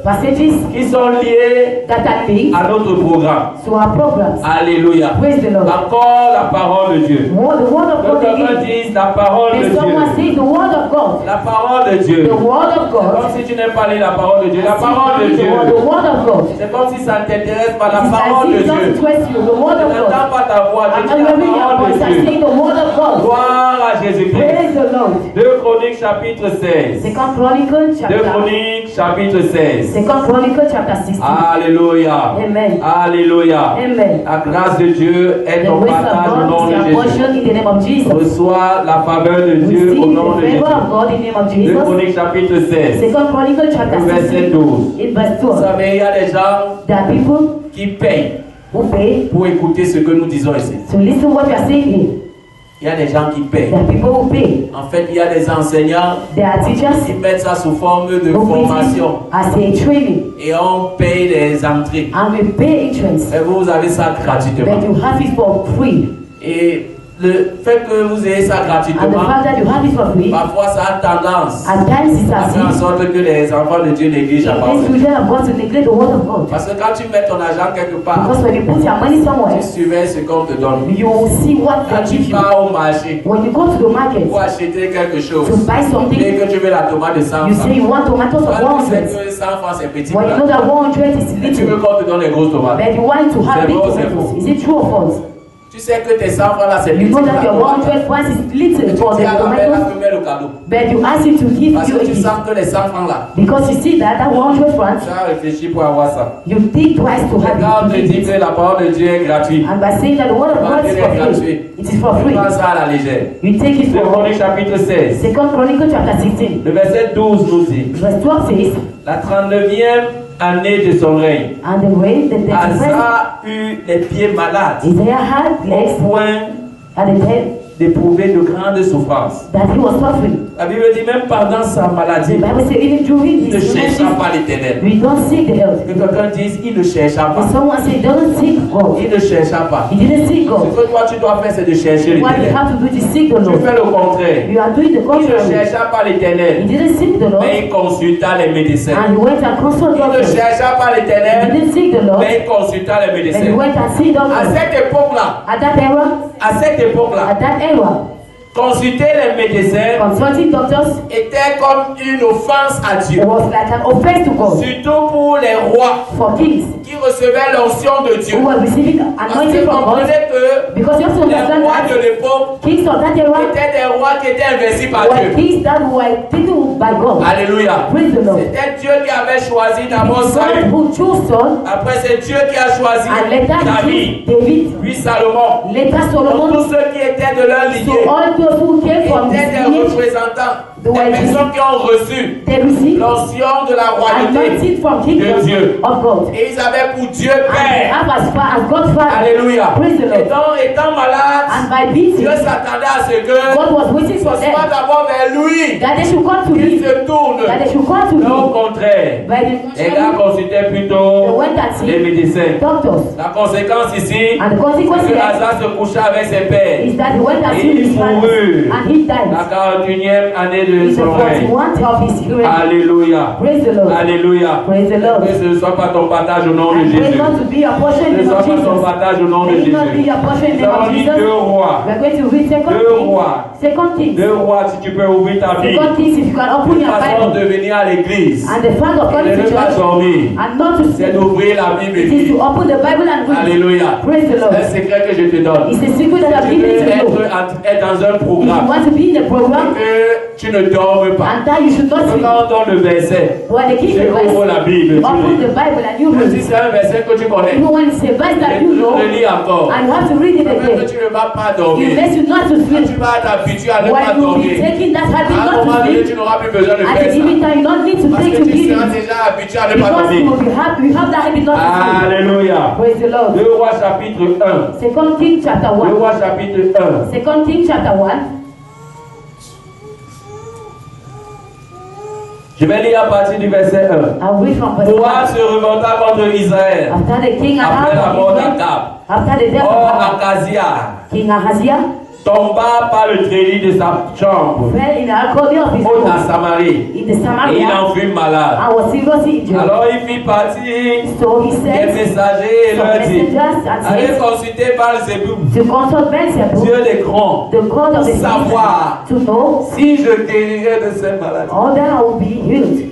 passages qui sont liés that are linked à notre programme. to our programs. Alléluia. Praise the Lord. Encore la parole de Dieu. The word of Que God quelqu'un again. dise la parole de And someone Dieu. says the word of God. La parole de Dieu. The word of Comme God. si tu n'aimes pas lire la parole de Dieu. La parole de Dieu. The word of God. C'est comme si ça ne t'intéresse pas. La It's parole as de if it Dieu. doesn't interest you. The word Je of n'entends God. pas ta voix. Je I'm dis not la hearing your parole voice. de I'm Dieu. saying the word of God. Gloire à Jésus-Christ. Praise the Lord. 2 Chroniques chapitre 16. Second Chronicle 2 chapter. Chroniques chapitre 16. Second Chronicle chapter 16. Alléluia. Amen. Alléluia. Amen. La grâce de Dieu est The ton grace partage au of nom God de is our Jésus. portion in the name of Jesus. Reçois la faveur de Dieu Receive au nom the de Jésus. favor of God in the name of 2 Jesus. Chroniques chapitre 16. Second Chronicle chapter Verset 16. 12. In verse Vous 12. savez, il y a des gens There are people qui payent who pay pour écouter ce que nous disons ici. to listen to what you are saying here. Il y a des gens qui payent. There are people who pay. En fait, il y a des enseignants There are teachers qui mettent ça sous forme de who pay formation. as a training. Et on paye les entrées. And we pay entrance. Et vous avez ça gratuitement. But you have it for free. Et le fait que vous ayez ça And the gratuitement, fact that you have it for free, parfois ça a tendance at times it's à as faire en if sorte que les enfants de Dieu négligent la these parole. children have got to neglect the word of God. Parce que quand tu mets ton argent quelque part, Because when you put your money somewhere, tu surveilles ce qu'on te donne. you will see what Quand they tu give you. pars au marché When you go to the market pour acheter quelque chose, to buy et something, que tu veux la tomate de 100 you francs, say you want tomatoes of toi tu sais 100. que 100 francs c'est petit. When you know plat. that 100 is Et tu veux little, qu'on te donne les grosses tomates. but you want to have C'est big vrai ou c'est tomatoes. faux? Is it true or false? Tu sais que tes 100 francs là, c'est You know petit that pour your la tomate. 100 francs is Et little tu for dis the à la mère, tomatoes, fais-moi le cadeau. but you ask him to give Parce you a que tu gift. sens que les 100 francs là, Because you see that 100 francs, tu as réfléchi pour avoir ça. you think twice to Et quand on te have dit it. que la parole de Dieu est gratuite, And by saying that the word of God is for free, it is for tu free. prends ça à la légère. You take it 2 for Chroniques chapitre 16. 2 Chronicles chapter 16. Le verset 12 nous dit, Verse 12 says, la 39e année de son règne, and the way the first Asa eut les pieds malades, Isaiah had legs au point at the head d'éprouver de grandes souffrances. that he was suffering. La Bible dit même pendant sa The maladie, Bible says even during Il ne his chercha illness, pas l'éternel. we don't seek the earth. Que quelqu'un dise, il ne chercha And pas. someone said, don't seek God. Il ne chercha pas. He didn't seek Ce God. que toi tu dois faire, c'est de chercher What you l'éternel. have to do is seek the tu Lord. fais le contraire. You are doing the Il ne contrary. chercha pas He l'éternel, didn't seek the Lord, mais il consulta les médecins. and he went and consulted Il ne doctors. chercha pas He l'éternel, didn't seek the Lord, mais il consulta les and he médecins. went and see À doctors. cette époque-là, At that era, à cette époque-là, at that era, consulter les médecins consulting doctors était comme une offense à Dieu. was like an offense to God. Surtout pour les rois For kings qui recevaient l'onction de Dieu. who were receiving Parce que anointing from God, comprenez que because you have to les understand rois de that l'époque kings of that era étaient des rois qui étaient investis par were Dieu. kings that were taken by God. Alléluia. Praise the Lord. C'était Dieu qui avait choisi d'abord It is God Saül. who chose Saul, Après, c'est Dieu qui a choisi and later he David, chose David, puis Salomon. later Donc, Solomon. tous ceux qui étaient de leur So lignée all those who came from étaient this des lineage, représentants, They des were personnes qui ont reçu they received l'onction de la royauté. anointing from de kingdom Dieu. of God. Et ils avaient pour Dieu And they Père. have as far as God's Father. Alléluia. Praise the Et Lord. donc, étant malade, And by being Dieu sick, s'attendait à ce que God was waiting ce for soit them d'abord vers lui that they should come to qu'il him, se tourne. that they should come to Mais au him. contraire, By les gars the consultaient they plutôt went and les see médecins. doctors. La conséquence ici, And the consequence c'est que is Asa se coucha avec ses pères. that he went and Et see il his father, mourut and he died. la 41e année de In the son règne. 41st of his reign. Alléluia. Praise the Lord. Alléluia. Praise the Lord. Que ce ne soit pas ton partage au nom de And pray Jésus. not to be a portion in Que the ce name soit of pas ton Jesus. partage au nom de May it not be Jésus. a portion in the Nous name avons of dit Jesus. 2 rois. We are going to read Second Deux Kings. rois. Second Kings. 2 rois, si tu peux ouvrir ta Bible. Second Kings, if you can open Une your façon de Bible. venir à l'église. And the fact of Et coming de to ne pas church dormir. and not to C'est sleep. d'ouvrir la Bible et It is to lire. open the Bible and read. Alléluia. Praise the C'est un Lord. secret que je te donne. It's a secret that I've Tu veux given to you. être dans un If you programme want to be in the et program, que tu ne dormes pas. and that you should not sleep. Quand on donne le verset, When the king tu ouvres advice, la Bible. you open Tu the Bible and you Même si read. c'est un verset que tu connais, Even when it's a verse that you know, le lis encore. and you have to read it Même que again. tu ne vas pas It dormir. makes you not to Quand sleep. tu vas t'habituer à ne pas When you be dormir, taking that habit à un not moment to donné, sleep, tu n'auras plus besoin de at a faire given ça. time, you don't need to Parce take que to tu give seras it. déjà habitué à ne pas Because dormir. you have that habit not to sleep. Alléluia. Praise the Lord. 2 rois chapitre 1. Second King chapter 2 1. rois chapitre 1. Second King chapter 1. Je vais lire à partir du verset 1. I'll read from verse Moab 1. se revolta contre Israël After the king après la mort Ahab, d'Akab. after the death Or, of Ahab, Akazia King Ahaziah tomba par le treillis de sa chambre fell in the alcove of his haute à home Samarie in the et il Samaria en fut malade. and was seriously injured. Alors il fit partir So he des sent messagers et some leur dit, messengers and allez said consulter Baal-Zébub, to consult Beelzebub, Dieu des grands, the God of the Savoir. to know si je guérirais de cette maladie. all that I will be healed.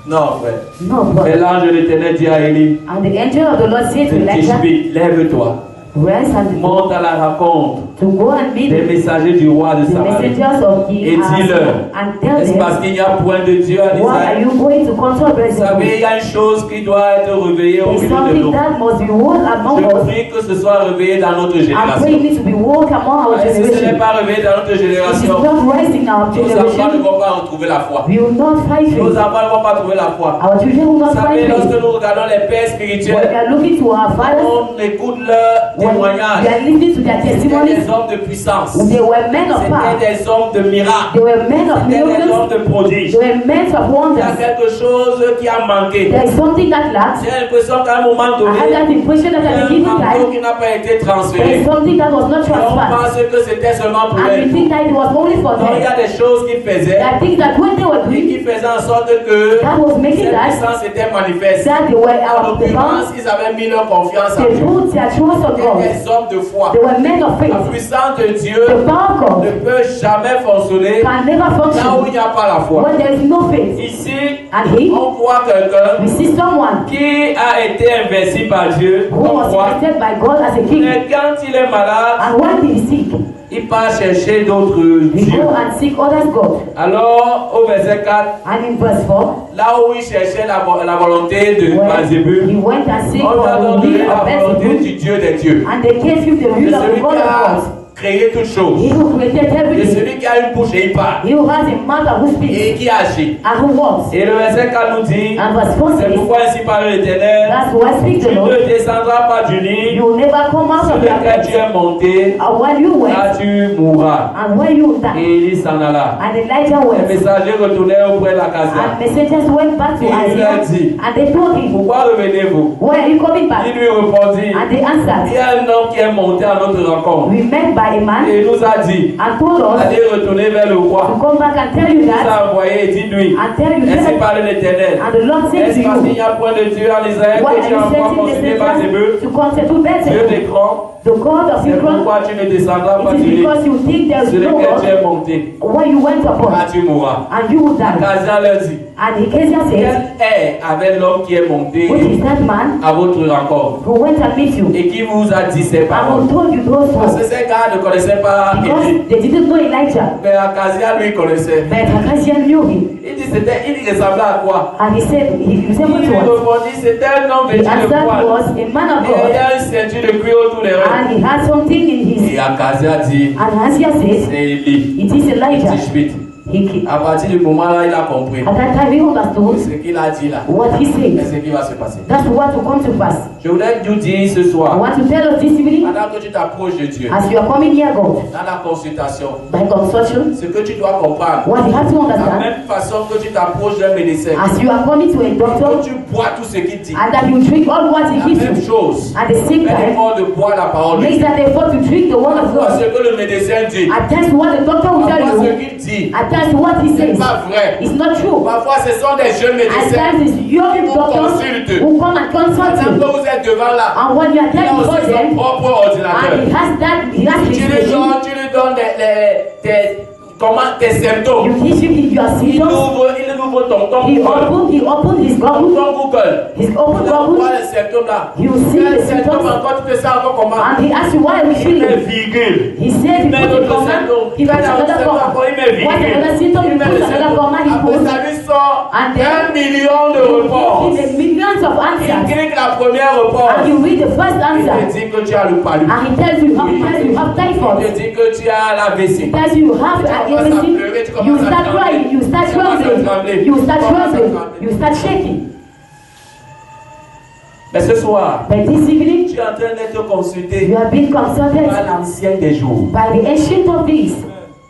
Non, frère. No, Et brother. l'ange de l'Éternel dit à Élie, And the angel of the Lord said to Elijah, Tishbite, lève-toi, rise and monte à la rencontre to go and meet des messagers du roi de the Samarie. messengers of King Et dis-leur, Ahab and tell est-ce parce them, qu'il n'y a point de Dieu en why are Israël? you going to consult Vous savez, il Beelzebub? y a une chose qui doit être réveillée au There's milieu de something nous. that must be woke among Je us. prie que ce soit réveillé dans notre I'm génération. praying it to be woke among our Et si ce n'est generation. pas réveillé dans notre If it's génération, not rising in our nos enfants ne generation, vont pas retrouver la foi. we will not fight Nos it. enfants ne vont pas trouver la foi. Our children will Vous not savez, fight lorsque it. nous regardons les pères When we spirituels, are looking to our fathers, on écoute leurs when we témoignages. are listening to their C'était testimonies, des hommes de puissance. they were men of power. C'était des hommes de miracles. They were men of C'était des hommes miracles. de prodiges. They were men of Il y a wonders. quelque chose qui a manqué. There is something that lacks. J'ai l'impression qu'à un moment I donné, had that impression that il y at a a un given manteau time, qui n'a pas été there is transféré. something that was not Et on transferred. pense que c'était seulement pour And we elles. think that it was only for Donc il y them. a des choses qu'ils faisaient There are things that when they were et doing, qui faisaient en sorte que that was making cette that, puissance était manifeste. that they were En our l'occurrence, ils avaient mis leur confiance en they Dieu. put their trust on Et God. God. des hommes de foi. They were men of La faith. puissance de Dieu The power of God ne peut jamais fonctionner can never là où il function n'y a pas la foi. when there is no faith. Ici, And he, on voit quelqu'un we see someone qui a été investi par Dieu who comme was roi. elected by God as a king. Mais quand il est malade, And when he is sick, il part chercher d'autres he dieux. go and seek others God. Alors, au verset 4, And in verse 4, là où il cherchait la volonté de when Belzébul, he went and seek on lui a for the donné will la of volonté Beelzebub, du Dieu des dieux. and they gave him the De will of the celui God qui of a God. créé toutes choses. He who created De everything. celui qui a une bouche et il parle. He who has a mouth and who speaks Et qui agit. and who walks. Et le verset 4 nous dit, And verse 4 c'est says, pourquoi ainsi parle l'Éternel, that's why speak tu the Lord. ne descendras pas du lit You will never come out sur of your lequel bed. tu es monté, And when you went, là tu mourras. and when you died, Et il s'en alla. and Elijah Les went, messagers retournèrent auprès d'Akazia. and messengers went back to Et il leur Isaiah, dit, and they told him, pourquoi revenez-vous? where are you coming Il back? lui répondit, And they il y answered, a un homme qui est monté à notre rencontre. we met by a man Et il nous a dit, and told us allez retourner vers le to roi. come back and tell you Il nous that, a envoyé et dit-lui, and tell you ainsi that, parle l'Éternel. and the Lord said Est-ce to parce qu'il you, n'y a point de Dieu en Israël why que are tu you envoies sending consulter Belzébul, messengers to consult to Dieu Beelzebub, d'écran? the God of C'est Israel? pourquoi tu ne descendras pas It du is lit because you think there sur is no lequel tu God es monté. where you went Là upon, tu mourras. and you will die. Akazia leur dit, And Ecclesia says, quel est avec l'homme qui est monté which is that man à votre rencontre who went and met you, et qui vous a dit ces and paroles? who told you those Parce que words? ces gars ne connaissaient pas Élie. Because they didn't know Elijah, Mais Akazia lui connaissait. but Acacia knew him. Il ressemblait à quoi? And he said, he Il resembled lui to us. répondit, c'était un homme The vêtu de answer poil. was a man of Et il y God, a une ceinture de cuir autour des reins. and he had something in his. Et Akazia dit, And Acacia says, c'est Élie. it is Elijah. Tishbite. He, À partir du moment là, il a compris. at that time he understood Ce qu'il a dit là, what he et said. ce qui va se passer. That's what will come to pass. Je voudrais nous dire ce I soir, want to tell us this evening, pendant que tu t'approches de Dieu, as you are coming near God, dans la consultation, by consultation, ce que tu dois comprendre, what you have to de la understand, même façon que tu t'approches d'un médecin, as you are coming to a que doctor, tu bois tout ce qu'il dit, and that you drink all what he la gives même you, chose. at the same Fais time, l'effort de boire la parole de make Dieu. that effort to drink the word of Parce God. que le médecin dit, Attest to what the doctor will tell parfois ce you. qu'il dit Attest to what he n'est says. pas vrai. It's not true. Parfois ce sont des jeunes At médecins times it's young qui vous doctors consultent. who come and consult Pendant you. que vous êtes devant là, And when you are il there a before aussi son them, propre ordinateur. and he has Tu his lui donnes tes symptômes. you teach him your Il symptoms. ouvre ton He Google. opened his Google. Ton Google. His open Il voit Google. les symptômes là. You see Quel the symptôme symptoms. encore, tu fais ça encore comment? And he asks you why we feel Il met it. virgule. He says he Il met puts a d'autres comma. symptômes. He puts another comma. Il met What's another symptom? He Il met puts le another symptôme. comma. He Après puts. ça lui sort And then 1 million de He reports. gives a millions of Il answers. clique la première report. And you read the first Il te answer. dit que tu as le palu. And he tells you have Il typhoid. te dit que tu as la vessie. He tells you have everything. You start crying. You start trembling. You start trembling. You start shaking. Mais ce soir, But this evening, tu es en train d'être consulté you have been consulted par l'ancien des jours. by the ancient of days.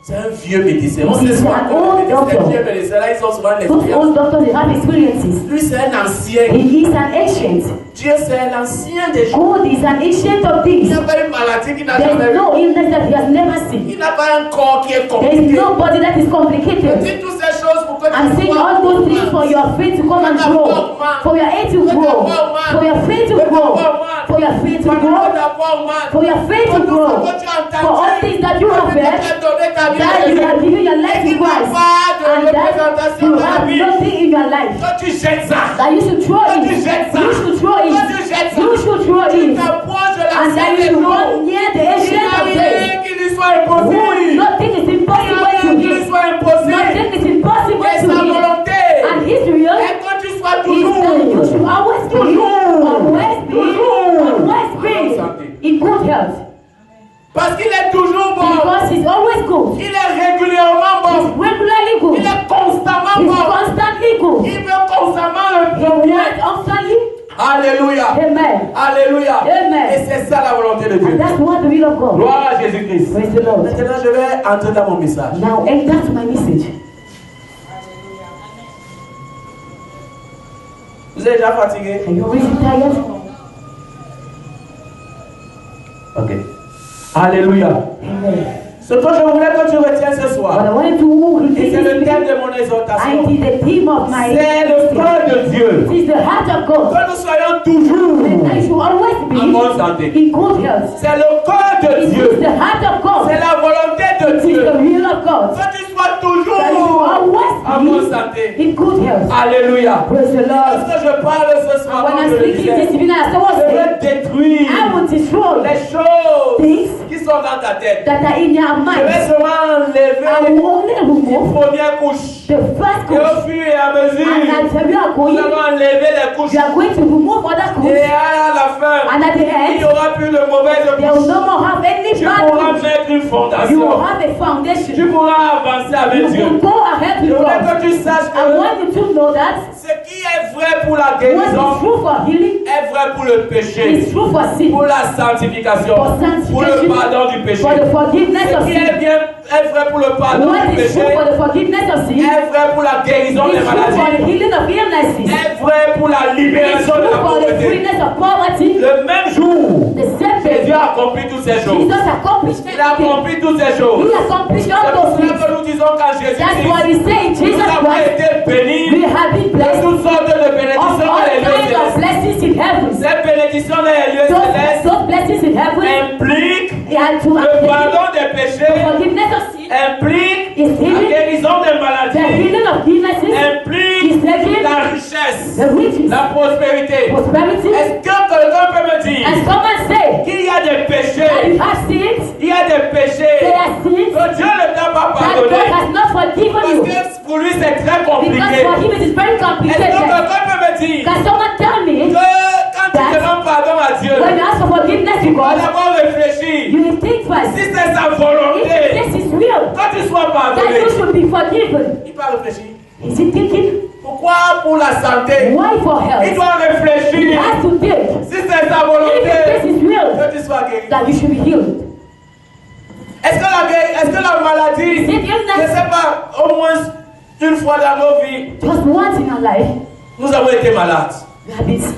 C'est un vieux médecin. On He sait is souvent an que old les doctor. vieux médecins là, ils ont souvent des Those expériences. old doctors, they have experiences. Lui, c'est un ancien. He is an ancient. Dieu, c'est l'ancien des jours. God is an ancient of Il things. n'a pas une maladie qu'il n'a There jamais is vue. no illness that he has never seen. Il n'a pas un corps qui est There is compliqué. no body that is Je complicated. dis toutes ces choses pour que I'm tu saying vois. all those things for your faith to come and grow, for your faith to grow, for your faith to grow, for your faith to grow, for your faith to grow, for all things that you have heard, that you are giving your life to Christ, and that you have nothing in your life, Quand tu jettes ça, that you should throw in, you should throw in, you should throw in, t'approches de la and that you scène should run near the ancient of days, qu'il lui soit who impossible. nothing is impossible to Qu'il lui him, soit impossible. nothing is impossible Et to sa him, volonté. and his will Et que tu sois is that you toujours. should always be in good health, Parce qu'il est toujours bon. because he's always good, Il est régulièrement he's bon. regularly Il good, est constamment he's bon. constantly good, Il veut constamment le he premier. works constantly. Alléluia. Amen. Alléluia. Amen. Et c'est ça la volonté de And Dieu. that's what the will of God. Gloire à Jésus-Christ. Praise the Lord. Maintenant, je vais entrer dans mon message. Now enter to my message. Vous êtes déjà fatigué? Are you really tired? Ok. Alléluia. Amen. Ce que je voulais que tu retiennes ce soir, But I wanted to et c'est le thème de mon and exhortation, it is the theme of my c'est le cœur de Dieu. It is the heart of God. Que nous soyons toujours And I should always be en bonne santé. in good health. C'est le cœur de It is Dieu. the heart of God. C'est la volonté de It is Dieu. the will of God. Que tu sois That you toujours always en bonne be santé. in good health. Alléluia. Praise the Lord. Lorsque je parle ce And soir, when I'm je le speaking this disais, evening, I je was veux saying, détruire I will destroy les choses things qui sont dans ta tête. that are in your Je vais mind. seulement I enlever will only les remove premières couches. the first Et au course. fur et à And mesure, until you are nous going, allons enlever les couches. you are going to remove other Et course. à la fin, And at the il n'y end, aura plus de mauvaises there will couches. no more have any Tu bad pourras course. mettre une You will fondation. have a Tu foundation. pourras avancer You avec Dieu. will go ahead Je with voudrais God. que tu saches I que want you to know that ce qui est vrai pour la what guérison is true for healing est vrai pour le péché, is true for sin, pour la sanctification, for sanctification, pour le pardon du péché. for the forgiveness Ce of qui sin. est bien est vrai pour le pardon What du is péché, true for the forgiveness of sin est vrai pour la guérison des is true for the maladies, healing of illnesses. est vrai pour la It's libération de true la for the pauvreté. freeness of poverty. Le même jour, The same Jésus day, a accompli toutes ces choses. Jesus accomplished Il a everything. accompli toutes ces choses. He accomplished C'est all pour those cela things. que nous disons qu'en That's why Jésus-Christ, we say in Jesus nous avons Christ, été bénis we have been de blessed toutes sortes de of bénédictions all dans les lieux kinds of célestes. blessings in heaven. Ces bénédictions dans les lieux célestes Those blessings in heaven impliquent and to le pardon des péchés, forgiveness of sin, impliquent is la healing, guérison des the maladies, healing of illnesses, implique is taking la richesse, the riches, la prospérité. prosperity, Est-ce que quelqu'un peut me dire and come and say qu'il y a des that péchés, you have sins, il y a des péchés there are sins que Dieu ne t'a pas that God pardonné has not forgiven parce you, que pour lui c'est très because compliqué. for him it is very Est-ce que complicated. quelqu'un peut me dire Can someone tell me que quand tu demandes pardon à Dieu, when you ask for forgiveness to tu vas God, d'abord réfléchir you will think first si c'est sa if volonté this is real, quand tu sois that pardonné. you should be forgiven. Il va réfléchir. Is he thinking? Pourquoi pour la santé? Why for Il health? doit He réfléchir has to think si c'est sa if volonté this is real, que tu sois guéri. that you should be healed. Est-ce que la maladie, Is it je ne illness? sais pas, au moins une fois dans nos vies, Just once in our life, nous avons été malades. we have been sick.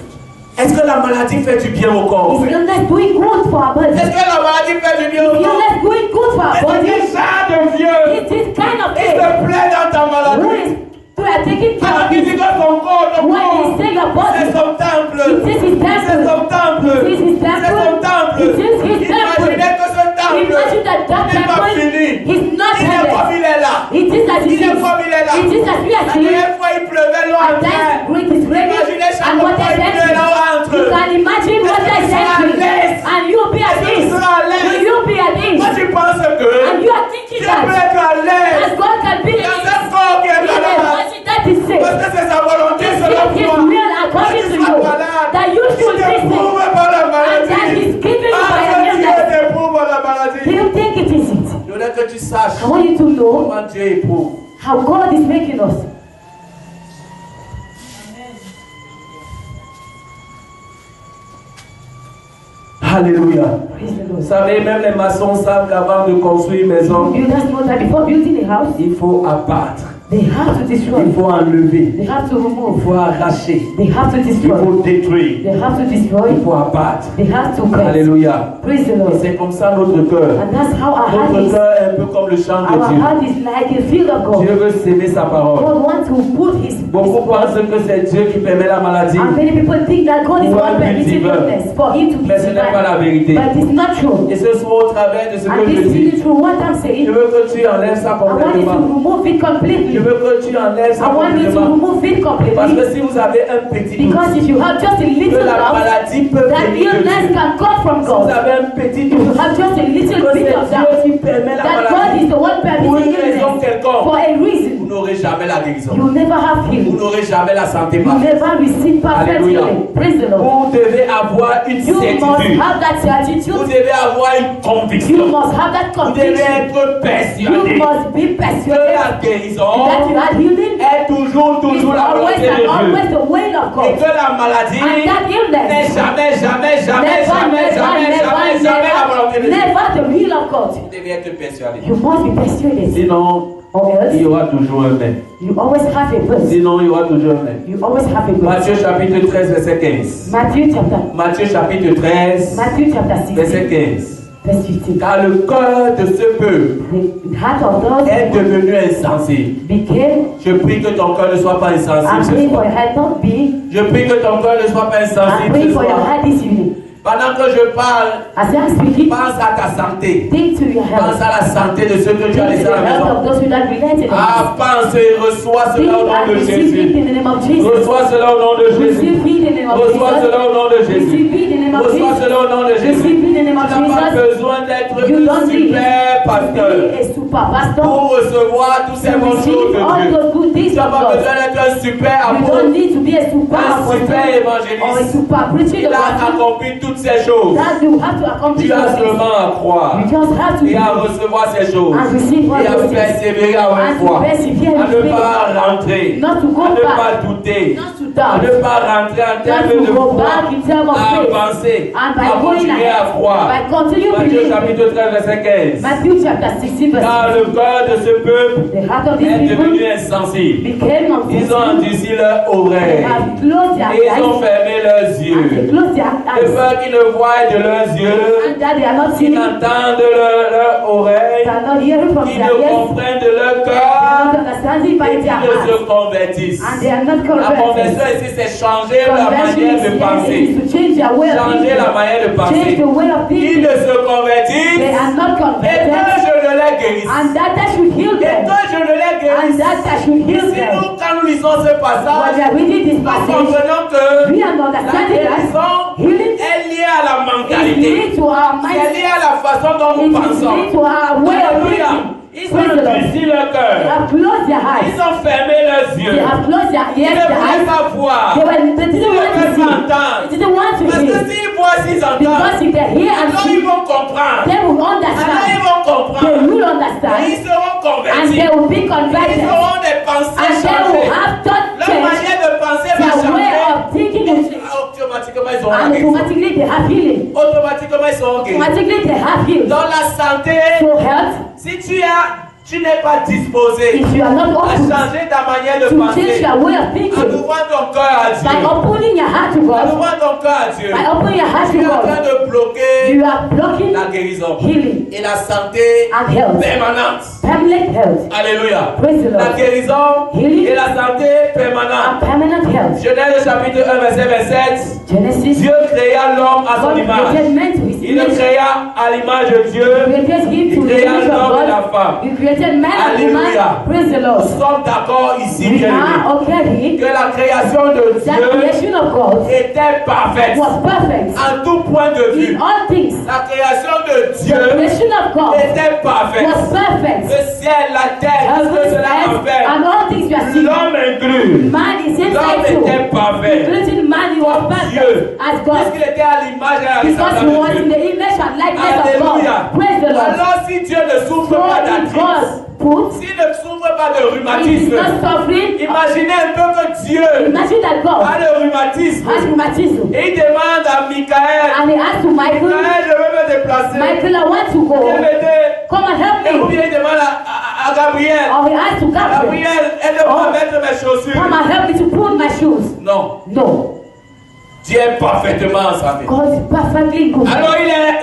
Est-ce que la maladie fait du bien au corps? Is illness doing good for our body? Est-ce que la maladie fait du bien au Is corps? illness doing good for our Est-ce body? que ça de vieux, Is this kind of il thing se plaît dans ta who maladie? is who are taking care Alors of qu'il you? dit que ton corps, When he say your c'est body, son temple. it is his C'est temple. son temple. It is his C'est son temple. temple. It is his temple. Imaginez que ce temple Imagine that that n'est pas temple fini. is not Il est ended. comme il est là. It is as it Il est is. comme il est là. It is as we La are seeing. dernière fois, il pleuvait l'eau At en terre. times great is raining Imaginez chaque and fois water il is pleut là empty. entre. You can imagine water is Est-ce que tu seras à empty l'aise? and you be at Est-ce que tu ease. seras à l'aise? Will you be at Moi, ease? tu penses que And you are thinking Dieu peut that être à l'aise as God can be at dans ease un corps qui est in a malade. body that is sick. Parce que c'est sa volonté If selon it is toi. real according to you that you Il should be sick t'éprouve par la and that maladie. He's given you by Parce an que Dieu illness, t'éprouve par la do maladie. you think it is it? Je voudrais que tu saches I want you to know comment Dieu éprouve. how God is making us. Alléluia. Praise the Vous Lord. savez, même les maçons savent qu'avant de construire une maison, You just know that before building a house, il faut abattre, they have to destroy, il faut enlever, they have to il remove, faut arracher, they have to il destroy, faut détruire, they have to il destroy, faut abattre. they have to curse. Alléluia. Praise the Et Lord. c'est comme ça notre cœur. And that's how our heart Notre is. cœur est un peu comme le champ de Our Dieu. heart is like a field of God. Dieu veut s'aimer sa parole. God wants to put His Beaucoup pensent que c'est Dieu qui permet la maladie, and many people think that God is Ou un one permitting multivers. illness for Him to be mais ce n'est pas la vérité. But it's not true. Et ce soir, au travers de ce And que je this dis, is through what I'm je saying. veux que tu enlèves ça I want you to complètement. remove it completely. Je veux que tu enlèves ça I want you to complètement. remove it Parce completely. que si vous avez un petit doute, Because if you have just a que little la doubt, maladie peut that venir de illness Dieu. can come from Si vous God. avez un petit If you doute, have just a que little c'est bit of Dieu doubt, qui permet la that God maladie, is the one pour permitting une raison illness quelconque, for a reason, vous n'aurez jamais la guérison. you will never have Vous healing. n'aurez jamais la santé You parfaite. never receive perfect Alléluia. healing. Praise the Lord. Vous devez avoir une You must certitude. have that Vous certitude. devez avoir une You conviction. must have that Vous devez conviction. être You persuadé must be que persuaded la guérison that you are healing. est toujours It's la always volonté de and Dieu. always the will of Et God. que la maladie And that n'est illness, jamais la volonté de Dieu. never the will of God. Vous devez être persuadé. You must be persuaded. Sinon, Or il y else, aura toujours un mais. you always have a verse. Sinon, il y aura toujours un mais. You always have a verse. Matthieu chapitre 13, verset 15. Matthew chapter Matthieu chapitre 13, Matthew chapter verset 16, 15. Verse 15. Car le cœur de ce peuple The heart of those est devenu insensé. became. Je prie que ton cœur ne soit pas I'm insensible ce praying for soir. your heart not be. Je prie que ton cœur ne soit pas I'm insensible praying ce for your soir. heart this evening. Pendant que je parle, As I'm speaking, pense à ta santé. think to your Pense health. à la santé de ceux que tu as Think laissés to à the la health maison. of those who are related. Ah, pense et reçois Think cela au nom and de receive it Jésus. in the name of Jesus. Reçois cela au nom de Jésus. Receive it in the name of Reçois Jesus. cela au nom de Jésus. Receive it in the name of Reçois Jesus. cela au nom de Jésus. Receive it in the name of Tu n'as pas Jesus. besoin d'être You un don't need super pasteur to be a super pastor pour recevoir toutes ces to bonnes choses receive de all Dieu. those good things Tu n'as of pas God. besoin d'être un super You apôtre, don't need to be a super un apostle super or a évangéliste. super preacher Il the a gospel. accompli toutes ces choses. That you have to accomplish Tu as those things. seulement à croire You just have to et à recevoir ces choses and receive all et à those things. persévérer avec And to foi, persevere à with ne faith. pas rentrer, Not to go à ne back. pas douter, Not to à doubt. ne pas rentrer en Not termes to de go foi, back in terms of à faith. avancer, And by à going continuer à ahead, croire. by continue Matthieu believing. chapitre 13 verset 15. Matthew chapter 16 verse Car le cœur de ce peuple 6. The heart of these est people devenu insensible. became Ils ont unsensible. endurci leurs They oreilles have closed their et ils ont eyes. fermé leurs And they yeux. closed their De eyes. peur qu'ils ne voient de leurs yeux, And that they are not qu'ils seeing. n'entendent de leurs oreilles, They are not hearing from qu'ils their ne ears. comprennent de leur They are cœur not understanding by et their qu'ils ne heart. se convertissent. And they are not La converted. conversion ici, c'est changer la Conversion manière de is penser. to change their way of Changer thinking. la manière de Change penser. the way of Ils thinking. ne se They convertissent are not et que converted. je ne les guérisse. And that should heal Et them. que je ne les And guérisse. that should heal Ici, them. nous, quand nous lisons ce When passage, we are reading this nous passage, comprenons que we are la understanding that guérison healing est liée à la is mentalité. linked to our C'est mindset. lié à la façon dont nous It is pensons. linked to our way of Alléluia. thinking. Ils ont Praise the Lord. endurci leur They cœur. have closed their eyes. Ils ont fermé leurs They yeux. have closed their Ils ears, ne their voulaient eyes. pas voir. They Ils didn't ne want to veulent see. pas entendre. They didn't want to Parce que hear. s'ils voient, s'ils entendent, Because if they hear and alors ils see, vont comprendre. they will Alors ils understand. vont They comprendre. will Et understand. ils seront And convertis. they will be Ils converted. auront des pensées And they will changées. have thought Leur change. manière de penser va Their way changer. of thinking will change. Automatiquement, ils auront la And guérison. automatically they have healing. Automatiquement, ils seront guéris. Automatically they have healed. Dans la santé, So health, si tu n'es pas disposé if you are not à open changer ta manière de to change penser, your way of à thinking ouvrir ton cœur à by Dieu, opening your heart to à God, ouvrir ton cœur à Dieu, by opening your heart tu to es en train God, de bloquer you are blocking la guérison healing et la santé and health, permanente. permanent health, Alléluia. Praise the La Lord, guérison Healing. et la santé and permanente. permanent health. Genèse chapitre 1 verset 27. Genesis, Dieu créa l'homme à son God image. created man to his Il le image. créa à l'image de Dieu. Created him to Il the créa image of l'homme et la God. femme. You created man and Alléluia. woman. Praise the Nous Lord. sommes d'accord ici, We bien are aimés, okay que la création de that Dieu creation of God était parfaite was perfect en tout point de in vue. all things. La création de The Dieu creation of God était parfaite. was perfect. Le ciel, la terre, tout ce que cela a Earth fait, and all things you are seeing. l'homme inclus, Man is l'homme inside était too. parfait. Creating man, he was Dieu, perfect as God. puisqu'il était à l'image et à la Because he was ressemblance in de Dieu. the image and likeness of Alléluia. God. Praise the Lord. Alors si Dieu ne souffre So pas if d'arthrite, God put, s'il ne souffre pas de if he's rhumatisme, not suffering, imaginez un peu que Dieu imagine that God a le rhumatisme. has rheumatism. Et il demande à Michael, And he asked to Michael, Michael, je veux me déplacer. Michael, I want to Viens go. m'aider. Come and help Et ou me. bien il demande à Gabriel, Or he asked to Gabriel, Gabriel, aide-moi à mettre mes chaussures. come and help me to put my shoes. Non, No. Dieu est parfaitement en santé. God is perfectly good. Alors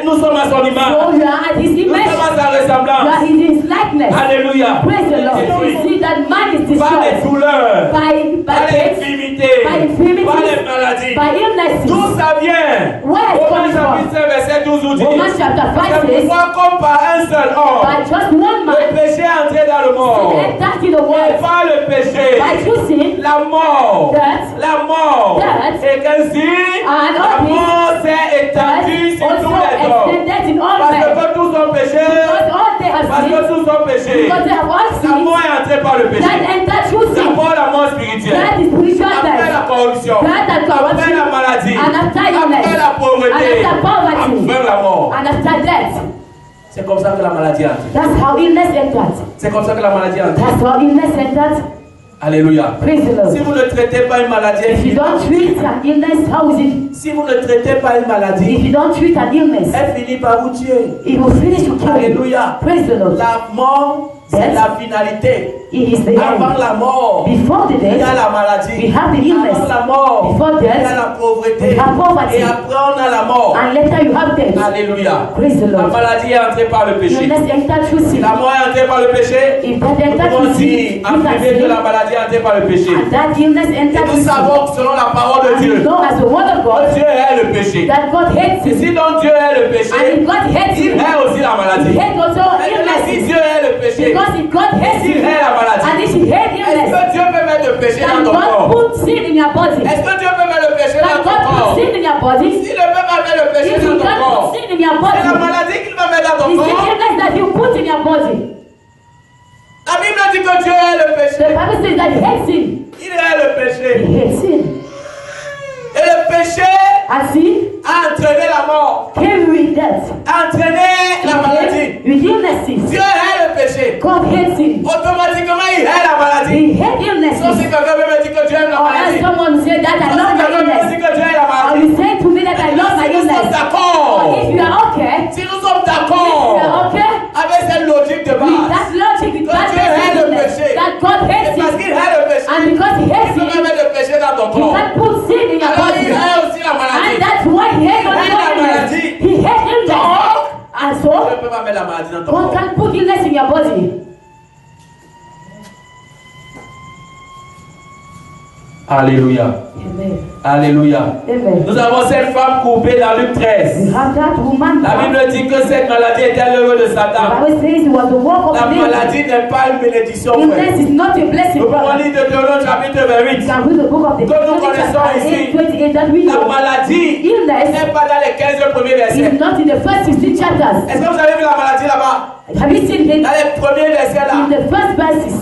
nous sommes à son image. So you are at his Nous image. sommes à sa You ressemblance. are in his likeness. Alléluia. Praise the Lord. So you see that man is Pas les destroyed douleurs, by pas pains, l'infirmité, by infirmities, pas les maladies. by illnesses. Tout ça vient. Where is Romains coming from? chapitre 5 verset 12 nous dit. Romans chapter 5 C'est says, pourquoi comme par un seul homme, by just one le man, péché est entré dans le monde. sin entered in the Et world. par le péché, By through sin, la mort, death, la mort, death, et qu'ainsi and la all this, mort s'est étendue death sur tous also les hommes. extended in all Parce men. que tous ont péché, Because all they have parce que sinned, tous ont péché. because they have all La sinned, mort est entrée par le péché. that entered through sin. D'abord la mort spirituelle, That is spiritual après death. la corruption, That and après corruption. la maladie, And after illness. après la pauvreté, And after poverty. après la mort. And after death. C'est comme ça que la maladie entre. That's how illness entered. C'est comme ça que la maladie entre. That's how illness entered. Alléluia. Praise the Si Lord. vous ne traitez pas une maladie, If you don't treat an illness, how is it? si vous ne traitez pas une If maladie, you don't treat an illness, elle finit par vous tuer. it will finish to kill you. Alléluia. Praise the Lord. La mort, c'est Yes. la finalité It is the Avant end. la mort, Before the il y a death, la maladie. we have the illness. Avant la mort, Before il y a death, la pauvreté. we have poverty. Et après, on a la mort. And later you have death. Alléluia. Praise the La Lord. maladie est entrée par le péché. Illness entered through sin. La mort est entrée par le péché. If that Nous entered pouvons through sin, dire, we can affirmer que la say, maladie est entrée par le péché. and that illness Et entered nous through sin. savons que selon la parole de And we Dieu, know as the word of God Dieu est le péché. that God hates Et sin. si donc Dieu est le And péché, if God hates il sin, est aussi la He maladie. hates also Et si illness. Dieu est le péché, Because if God hates il sin, est la maladie. and if He hates Est-ce illness, que Dieu peut mettre le péché can dans ton God corps? put sin in your body? Est-ce que Dieu peut mettre le péché Can dans ton God put corps? sin in your body? S'il ne peut pas mettre le péché If He dans ton can't corps, put sin in your c'est la body, maladie qu'il va mettre dans ton it's the corps. illness that you put in your body. La Bible dit que Dieu est le The péché. Bible says that He hates sin. Il est le péché. He hates sin. Et le péché And sin a entraîné la mort, came with death. a entraîné la maladie. With illnesses. Dieu est le péché. God hates sin. Automatiquement, il est la maladie. He hates illnesses. Sauf si quelqu'un veut me dire que Dieu aime la Or else maladie. someone say that I Sauf love si my quelqu'un veut me illness. dire que Dieu est la Or maladie. you say to me that I love my Si nous sommes illness. Or d'accord, if you are okay, si nous sommes if you d'accord are okay, avec cette logique de with base, that logic, with que that Dieu est le péché, that God hates et parce qu'il sin, est le péché, and because He hates il peut sin, mettre le péché dans ton He corps. can't put sin in your Alors il body. est aussi la And maladie. that's why He hates Il haït la illness. maladie. He hates illness. Donc, And Dieu so, ne peut pas mettre la maladie dans ton God corps. can't put illness in your body. Alléluia. Amen. Alléluia. Amen. Nous avons cette femme coupée dans Luc 13. We have that woman. La Bible dit que cette maladie était l'œuvre de The Satan. Bible says it was the work of La the devil. maladie n'est pas une bénédiction, frère. Illness is not a blessing, Nous pouvons brother. lire Deutéronome chapitre You 28. can read the book of the Que nous connaissons ici. 28 that we La know. maladie Illness n'est pas dans les 15 premiers versets. is not in the first 16 chapters. Est-ce que vous avez vu la maladie là-bas? Have you seen it? Dans les premiers versets là, In the first verses,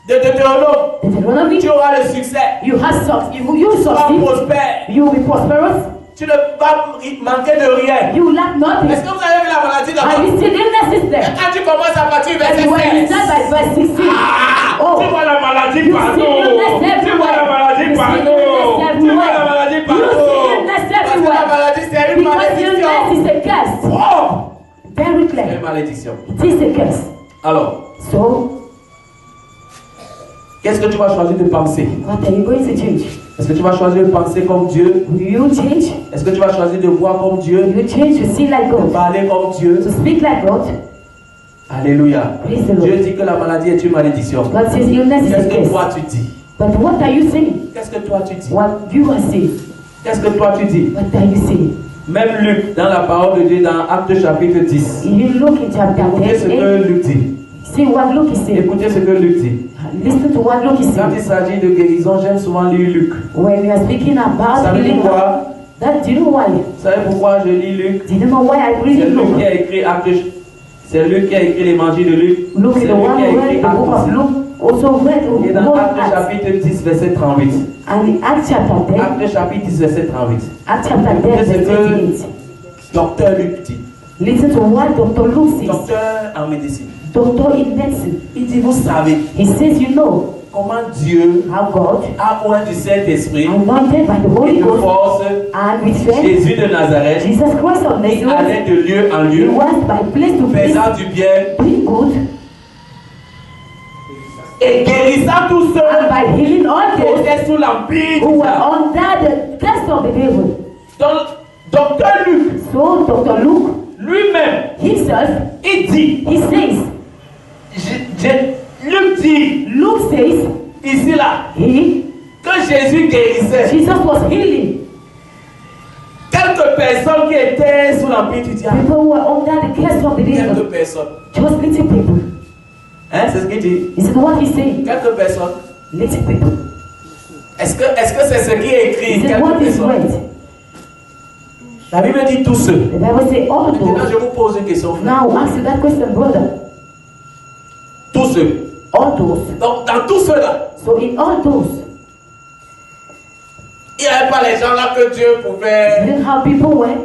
de Deutéronome, Deuteronomy, tu auras le succès. you have success. You Tu vas succeed. prospérer. You will be prosperous. Tu ne vas manquer de rien. You will lack nothing. Est-ce que vous avez vu la maladie Have là-bas? you seen illnesses Et there? quand tu commences à partir du verset And when you 16, start by verse 16, oh, Tu vois la maladie you see partout. illness Tu vois la everywhere. maladie You see partout. illness Tu vois la everywhere. maladie You see partout. illness parce que la everywhere. maladie c'est une Because illness malédiction. is a curse. Oh! Very C'est clear. une malédiction. It is a curse. Alors, So, qu'est-ce que tu vas choisir de penser? what are you going to change? Est-ce que tu vas choisir de penser comme Dieu? Will you change? Est-ce que tu vas choisir de voir comme Dieu? Will you change to see like De God? parler comme Dieu? To speak like God? Alléluia. Praise the Dieu Lord. dit que la maladie est une malédiction. God says illness is a Qu'est-ce que curse. toi tu dis? But what are you saying? Qu'est-ce que toi tu dis? What you are saying? Qu'est-ce que toi tu dis? What are you saying? Même Luc, dans la parole de Dieu, dans Actes chapitre 10. If you look in chapter Écoutez ce 10, que Luc dit. see what Luke is saying. Écoutez ce que Luc dit. Listen to what Luke is Quand il saying. s'agit de guérison, j'aime souvent lire Luc. When we are speaking Vous about savez healing, pourquoi? do you know why? Vous savez pourquoi je lis Luc? Do you know why I C'est read Luc qui Luke? a écrit Actes. C'est Luc qui a écrit l'évangile de Luc. Luke C'est is the Luc one qui a who read écrit the book of Actes. Luke, also read Et the dans book of Actes Acts. chapitre 10, verset 38. And in Acts chapter 10, Actes chapitre 10, verset 38. Acts chapter 10, Écoutez ce verse que 28. docteur Luc dit. Listen to what Dr. Luke says. Docteur en médecine. Doctor in medicine. Il dit, vous savez He says, you know comment Dieu how God, a oint du Saint-Esprit anointed by the et Holy de Ghost force and with strength, Jésus de Nazareth. Jesus Christ of Il Nazareth, allait de lieu en he lieu, went by place to place, faisant du bien doing good, et guérissant tous and ceux by healing all qui those étaient sous l'empire who du were diable. under the curse of the devil. Donc, docteur Luc, So Dr. Luke lui-même, himself, il dit, he says, Luc dit, Luke says, ici là, he, que Jésus guérissait Jesus was healing quelques personnes qui étaient sous l'empire du diable. people who were under the curse of the devil. Quelques personnes. Just little people. Hein, c'est ce qu'il dit. This is what he's saying. Quelques personnes. Little people. Est-ce que c'est ce qui est écrit? This is Quelques what is personnes. right. La Bible dit tous ceux. The Bible says all Maintenant, those. je vous pose une question, frère. Now ask you that question, brother. Tous ceux. All those. Donc, dans tous ceux-là, So in all those, il n'y avait pas les gens là que Dieu you pouvait didn't have people where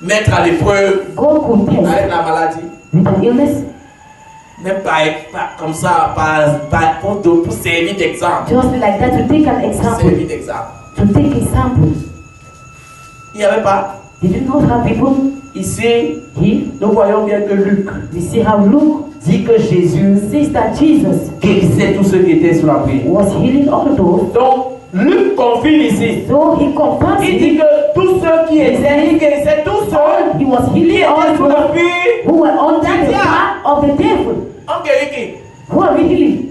mettre à l'épreuve God could test avec la maladie. with an illness, Même pas comme ça, pour servir d'exemple. just like that, to take an Pour example. servir d'exemple. To take examples. Il n'y avait pas. Did you not have people? Ici, Here, nous voyons bien que Luc we see how Luke dit que Jésus says that Jesus guérissait tous ceux qui étaient sous la pluie. was healing all those. Donc, Luc confirme ici. So he confirms Il dit it. que tous ceux qui étaient, il guérissait tous ceux He was qui healing all étaient sous la those pluie. who were under the power of the devil. on guérit qui? Who are we healing?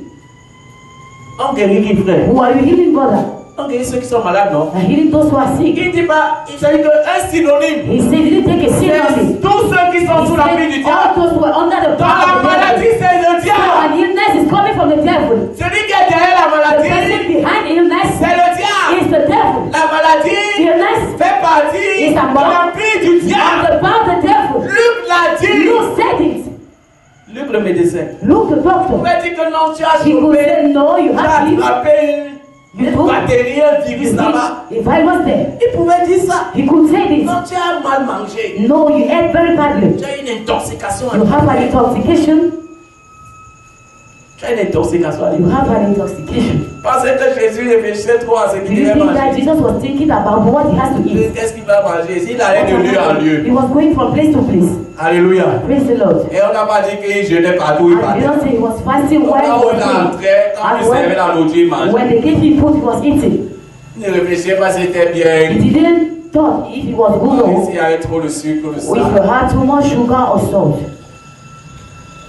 On guérit qui, frère? Who are you healing, brother? On guérit ceux qui sont malades, non? And healing those who are sick. Il dit pas, il s'agit d'un synonyme. He said, he didn't take a synonym. Tous ceux qui sont He sous la pluie du said, all diable. those who are under the Dans la power of the maladie, devil. c'est le So diable. an illness is coming from the devil. Celui qui est derrière la The maladie, person behind illness c'est le diable. is the devil. La maladie Illness fait partie is a de l'empire du is diable. the power of the devil. Luc l'a dit. Luke said it. Luc le médecin. Luke the Il doctor. pouvait dire que non, tu as He could chopé, say, no, you tu as have it. attrapé You une took bactérie, un virus là-bas. If I was there, Il pouvait dire ça. he could say this. Non, tu as mal mangé. No, you ate very badly. Tu as une intoxication You have an alimentaire. intoxication. Tu as une intoxication You alimentaire. have an intoxication. Parce que Jésus réfléchissait trop à ce Do qu'il you devait think that manger. Jesus was thinking about what he has to eat? Qu'est-ce qu'il va manger? S'il allait de lieu en lieu. He was going from place to place. Alléluia. Praise the Lord. Et on n'a pas dit qu'il jeûnait partout où il And partait. you don't say he was fasting Donc, while he quand on was eating. entrait, quand il And servait la nourriture, il mangeait. when they gave him food, he was eating. Il ne réfléchissait pas si c'était He bien. didn't thought if it was good or S'il y avait trop de sucre, le if sable. you had too much sugar or salt.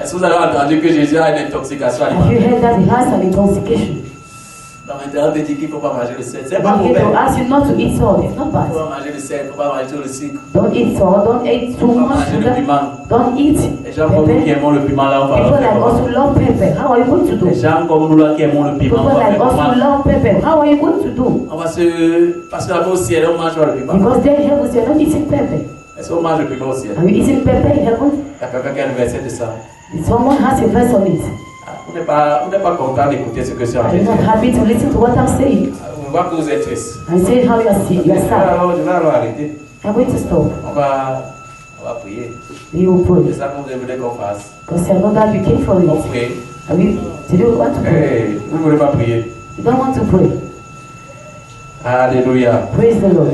Est-ce que vous avez entendu que Jésus a une intoxication Have you alimentaire? heard that he has an intoxication? Donc maintenant, on te dit qu'il ne faut pas manger le sel. C'est But pas he mauvais. will ask you not to eat salt. It's not Il ne bad. faut pas manger le sel, il ne faut pas manger le sucre. Don't eat salt. Don't eat too Il ne faut pas much manger le sugar. piment. Don't eat Les gens comme nous qui pepper. aimons le piment, là, on va People leur like faire us comment? who love pepper. How are you going to do? Les gens comme nous là qui aimons le piment, People on va like faire us who comment? love pepper. How are you going to do? On va se... Parce que là-bas au ciel, on mange pas le piment. Because then heaven you're not eating pepper. Est-ce qu'on mange le piment au ciel? Are you eating pepper in heaven? Il y a quelqu'un qui a le verset de ça. Someone has a verse on it. On n'est pas content d'écouter ce que c'est en Are you Jésus. not happy to listen to what I'm saying? On voit que vous êtes triste. I say how you are sick. You are sad. Je vais alors arrêter. I'm going to stop. On va prier. You will pray. C'est ça que vous voulez qu'on fasse. Because I know that you came for On it. prie. Are you, did you want to pray? Hey, vous ne voulez pas prier. You don't want to pray. Alléluia. Praise the Lord.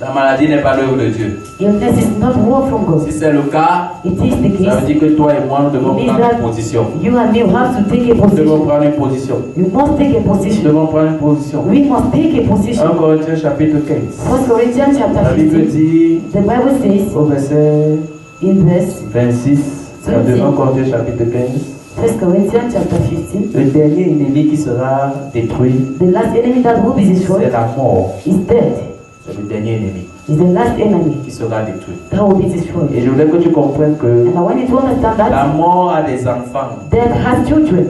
La maladie n'est pas l'œuvre de Dieu. Illness is not work from God. Si c'est le cas, It is the ça veut case. dire que toi et moi, nous devons It means prendre that une position. you and me have to take a Nous devons position. prendre une position. You must take a Nous position. devons prendre une position. We must take a 1 position. Corinthiens chapitre 15. 1 Corinthians chapter La Bible 15. dit The Bible says au verset in verse 26 de 1 Corinthiens chapitre 15, 1 Corinthians chapter 15, le dernier ennemi qui sera détruit, the last enemy that will be c'est destroyed la mort. is death. C'est le dernier ennemi Is the last enemy qui sera détruit. that will be destroyed. Et je voulais que tu comprennes que And I want you to understand La that mort a des enfants. death has children.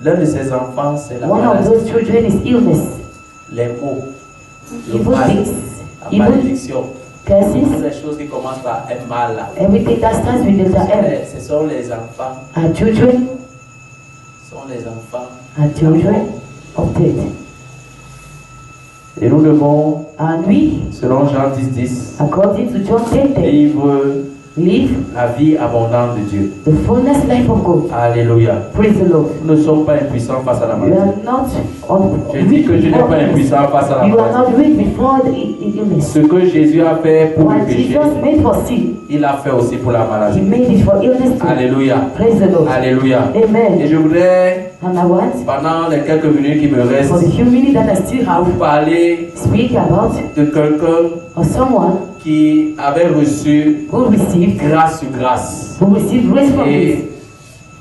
L'un de ces enfants, c'est la One of maladie. those children is illness, Les mots, le evil mal, things, la evil malédiction. curses, Toutes les choses qui commencent par un mal là. everything that starts with the M. Ce sont les enfants. Our children Ce sont les enfants. are children of death. et nous devons, And we, selon Jean 10:10, according to John 10:10, vivre live la vie abondante de Dieu. the fullness life of God. Alléluia. Praise the Lord. Nous ne sommes pas impuissants face à la You maladie. are not on Je dis que tu n'es pas impuissant face à la You are maladie. not weak before the illness. Ce que Jésus a fait pour le What péché, Jesus made for sin, il a fait aussi pour la He maladie. made it for illness too. Alléluia. Praise the Lord. Alléluia. Et Amen. je voudrais, And I want, pendant les quelques minutes qui me restent, for the few minutes that I still have, vous parler speak about de quelqu'un or someone qui avait reçu who received grâce sur grâce. grace from this. Et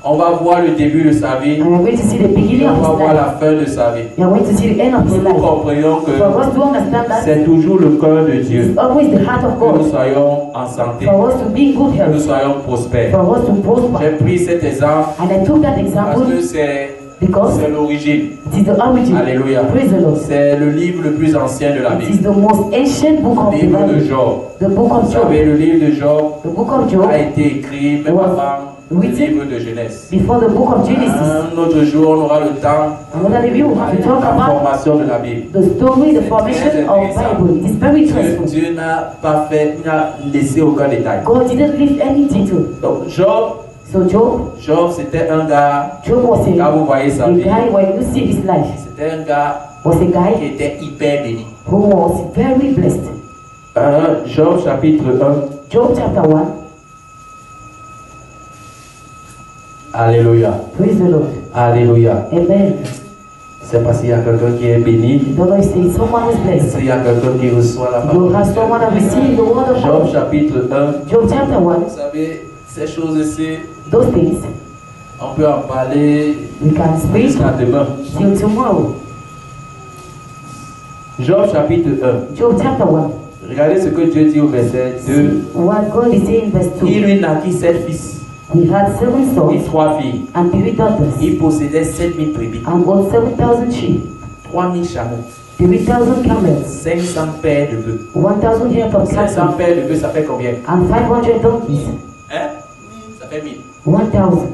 on va voir le début de sa vie, And we're going to see the et beginning on of va his voir life. la fin de sa vie. We are going to see the end of Que his nous life. comprenions que For us to understand that c'est toujours le cœur de Dieu. it's always the heart of Que nous God. soyons en santé, For us to be in good que nous health. soyons prospères. For us to prosper. J'ai pris cet exemple And I took that parce example que c'est because l'origine. it is the origin. Alléluia. Praise the Lord. C'est le livre le plus ancien de la It is Bible. the most ancient book of Le the livre de Bible. Job. The book of Vous Job. savez, le livre de Job The book of Job a été écrit même was avant le written livre de Genèse. before the book of Genesis. Un autre jour, on aura le temps Another review, we have to talk de la about formation de la Bible. the story, the formation of Bible. It is very interesting. Dieu n'a pas fait, il n'a laissé aucun détail. God didn't leave any detail. Donc, Job, So Job c'était un gars, was quand a vous voyez sa vie, guy, when you see his life, c'était un gars was a qui guy était hyper béni. who was very blessed. Job chapitre 1. Job chapter 1. Alléluia. Praise the Lord. Alléluia. Amen. C'est parce qu'il y a quelqu'un qui est béni. Don't know if it's someone who's blessed. S'il y a quelqu'un qui reçoit la You parole. have someone that receive the word of Job God. chapitre 1. Job chapter 1. Vous savez, ces choses-ci, Those things on peut en parler we can speak jusqu'à demain. till tomorrow. Job chapitre 1. Job chapter 1. Regardez ce que Dieu dit au verset 2. What God is saying in verse 2. Il lui naquit 7 fils He had 7 et sons 3 filles. and 3 daughters Il possédait 7000 brebis, and got 7,000 sheep, 3000 chameaux, 3,000 camels, 500 paires de bœufs. 1,000 head of 500 cattle, paires de bœufs, ça fait combien? and 500 donkeys. Hein? Ça fait 1000. 1,000.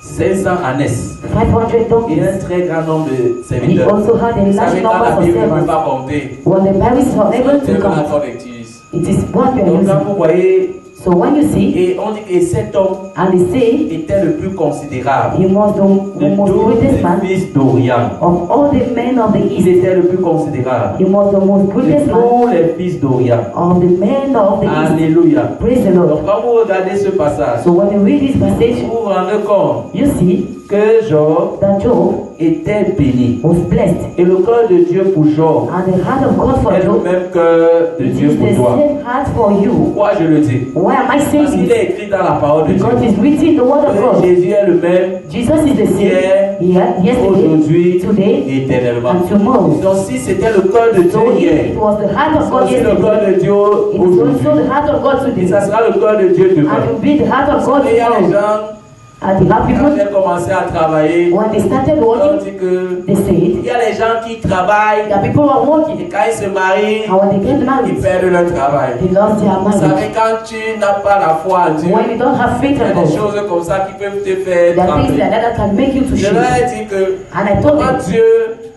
500 ânesses. 500 Et donkeys. un très grand nombre de He serviteurs. also had a Vous large savez, quand number la of Bible ne peut servants. pas compter, When the Bible is not able c'est to un count, accord utilise. it is what we are Donc, quand using. vous voyez, So when you see, et on dit que cet homme and they say, était le plus considérable he was the de most tous greatest man les fils d'Orient. of all the men of the Il East. était le plus considérable He was the most de greatest man tous les fils d'Orient. of the men of the East. Alléluia. Praise the Lord. Donc quand vous regardez ce passage, So when you read this passage, vous vous rendez compte you see que Job that Job était béni. was blessed. Et le cœur de Dieu pour Job And the heart of God for est le Job même cœur de is Dieu pour the toi. same heart for you. Pourquoi je le dis? Why am I Parce saying qu'il this? est écrit dans la parole de Dieu Because it's written in the word of que God. Jésus est le même Jesus is the same yesterday, aujourd'hui today, et éternellement. and tomorrow. Donc si c'était le cœur de Dieu So if hier, it was the heart of c'est God aussi le cœur yesterday, de Dieu it is also aujourd'hui. the heart of God Et today. ça sera le cœur de Dieu demain. And it will be the heart of God Et il y a les tomorrow. gens, And the happy quand people, j'ai commencé à travailler, when they started on working, dit que they il said, y a les gens qui travaillent the people who are et working, quand ils se marient, and when they get ils married, perdent leur travail. they lost their Vous marriage. savez, quand tu n'as pas la foi en Dieu, When you don't have faith il y a in des God, choses comme ça qui peuvent te faire there are things trembler. like that that can make you to Je shake. leur ai dit que And I told comment them, Dieu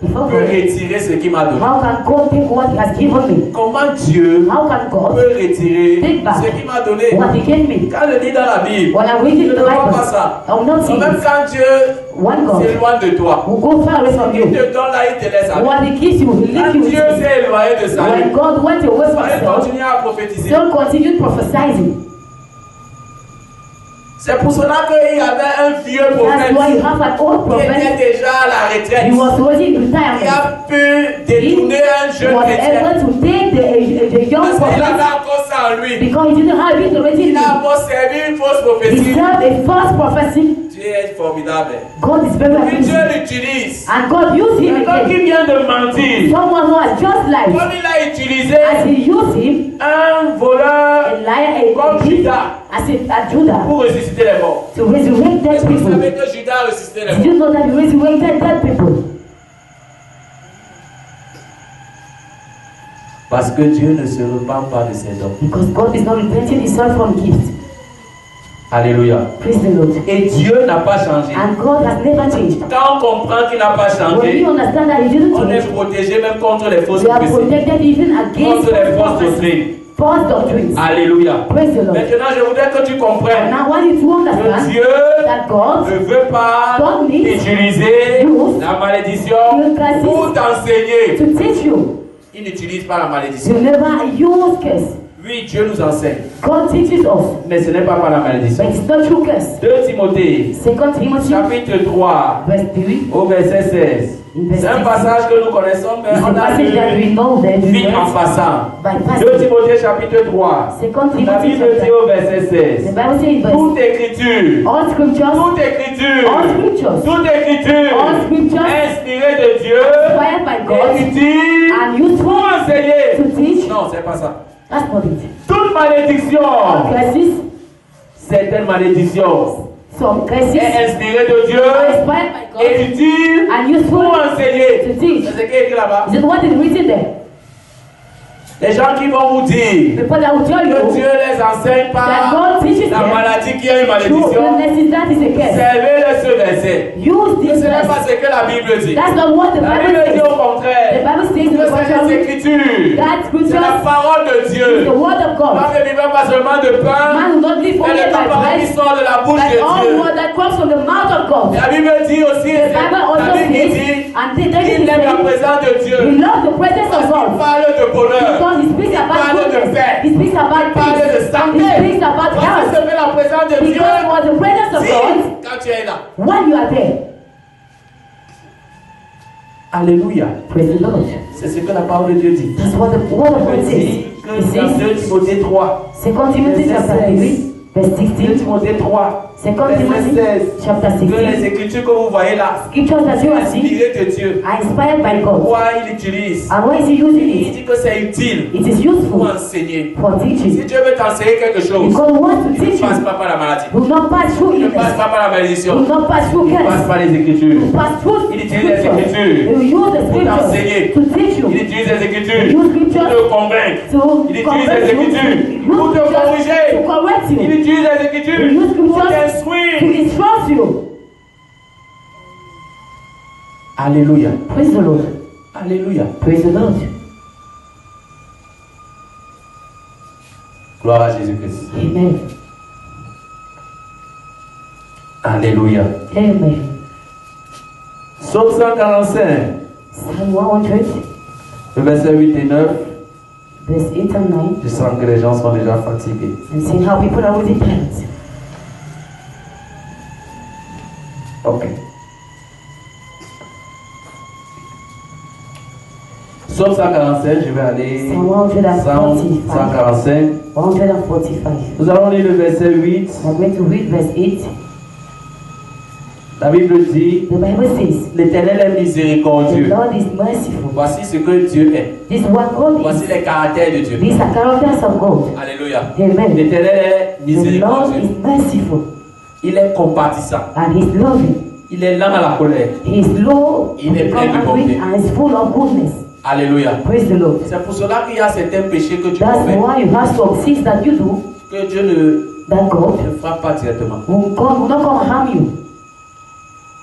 before peut God, retirer ce qu'il m'a donné. how can God take what He has given me? Comment Dieu How can God peut retirer take back ce qu'il m'a donné. what He gave me? Quand je lis dans la Bible, When I'm je reading ne the vois Bible, pas ça. I will not see Même it. quand Dieu One God s'éloigne de toi, will go far away from il you. te donne là, il te laisse avec. What He gives you, He Quand leaves you with Dieu it. s'est éloigné de sa When vie, God went away from il Himself, continue à prophétiser. don't continue prophesying. C'est pour cela qu'il y avait un vieux That's why prophète you have an old qui prophet. était déjà à la retraite. He was already in Il retirement. a pu détourner un He jeune was chrétien. able to take the young Parce qu'il avait prophet encore ça en lui. because he didn't have it already. Il a encore servi une fausse He prophétie. served a false prophecy. Dieu est formidable. God is very Puis Dieu amazing. l'utilise. And God used him Quelqu'un again. qui vient de mentir. Someone who has just lied. Comme il a utilisé As he used him, un voleur a liar, comme a thief, Judas as a Judah, pour ressusciter les morts. to resurrect dead Est-ce que vous people. savez que Judas a ressuscité les Did morts? you know that he resurrected dead people? Parce que Dieu ne se repent pas de ses dons. Because God is not repenting himself from gifts. Alléluia. Praise the Lord. Et Dieu n'a pas changé. And God has never changed. Quand on comprend qu'il n'a pas When we changé, understand that he didn't on est change, protégé même contre les fausses we are prophéties, protected even against contre les fausses doctrines. false doctrines. Alléluia. Praise the Lord. Maintenant, je voudrais que tu And comprennes now I want you to que understand Dieu that God ne veut pas don't need utiliser use la malédiction your curses pour t'enseigner. to teach you. Il n'utilise pas la malédiction. You never use curse. Oui, Dieu nous enseigne, God teaches us, mais ce n'est pas par la malédiction. but it's not through curse. 2 Timothée, 2 Timothy, chapitre 3, verse 3. au verset 16. C'est un passage que nous connaissons, mais It's a on a passage that lu we know that we vite en read passant. by 2 passage. Timothée, chapitre 3. 2 La Timothy, Bible dit chapter. au verset The 16. Bible says in verse, Toute écriture, all scriptures, toute écriture, all scriptures, toute écriture, all scriptures inspirée de Dieu, inspired by God est utile and useful pour enseigner. to teach. Non, c'est pas ça. That's not it. Toute malédiction, All curses, certaines malédictions, some curses est inspirée de Dieu, are inspired by God est utile and useful pour enseigner. to teach. C'est ce qui est écrit là-bas. Is it what is written there? Les gens qui vont vous dire People that will tell que you Dieu les enseigne that pas God teaches la them maladie qui a une true malédiction, illnesses that is a curse. servez-le ce verset. Use Ce this n'est pas verse. ce que la Bible dit. That's not what the La Bible Bible dit says. au contraire. The Bible says in Que the c'est les contrary, Écritures. that C'est scripture la parole de is Dieu. the word of God. L'homme ne vivra pas seulement de pain, Man will not live mais only de by toute parole qui bread, sort de la bouche but de all Dieu. word that comes from the mouth of God. La Bible dit aussi, The Bible la also Bible says, dit and qu'il David aime la says, présence de Dieu. he loves the presence of Parce qu'il God. parle de bonheur. Because he speaks about parle de goodness. paix. He speaks about Parle de peace. santé. He speaks about Parce que health. c'est la présence de Dieu. Because for the presence of Si, God, quand tu es là. when you are there, Alléluia. praise the Lord. C'est ce que la parole de Dieu dit. That's what the word of God Il says. dit que It dans 2 says, Timothée 3, 2 Timothy Verset chapter 3, verse 2 16, Timothée 3, 2 verset Timothy 16, chapter que les 16, écritures que vous voyez là, scriptures that you are seeing inspirées de Dieu, are inspired by God. pourquoi il utilise. And why is he using Il it? dit que c'est utile It is pour useful enseigner. for Si teaching. Dieu veut t'enseigner quelque chose, Because what to il ne teach passe you pas par la maladie. will not pass through Il ne passe illness, pas par la malédiction. will not pass through Il passe curse, par les écritures. will pass through Il utilise les scriptures. écritures He will use the pour t'enseigner. scriptures to teach Il you, utilise les écritures Use pour scriptures te convaincre. to Il utilise correct les you, écritures use pour te scriptures corriger. to correct Il you, utilise les écritures He use pour scriptures to t'instruire. instruct you. Alléluia. Praise the Lord. Alléluia. Praise the Lord. Gloire à Jésus-Christ. Amen. Alléluia. Amen. Psaume 145, Psalm 100, le verset 8 et 9. verse 8 and 9. Je sens que les gens sont déjà fatigués. And see how people are already tired. Ok. Psaume 145, je vais aller. Psalm Psaume 145. 145. Nous allons lire le verset 8. I'm going to read verse 8. La Bible dit, The Bible says, l'Éternel est the miséricordieux. Lord is merciful. Voici ce que Dieu est. This is what God Voici is. les caractères de Dieu. These are characters of God. Alléluia. Amen. L'Éternel est The Lord miséricordieux. is merciful Il est compatissant. and He's loving. Il est lent à la colère. He is slow to Il est become plein de angry bonté. and is full of goodness. Alléluia. Praise the Lord. C'est pour cela qu'il y a certains péchés que tu That's commets, why you have some things that you do que Dieu ne that God frappe pas directement. will not come harm you.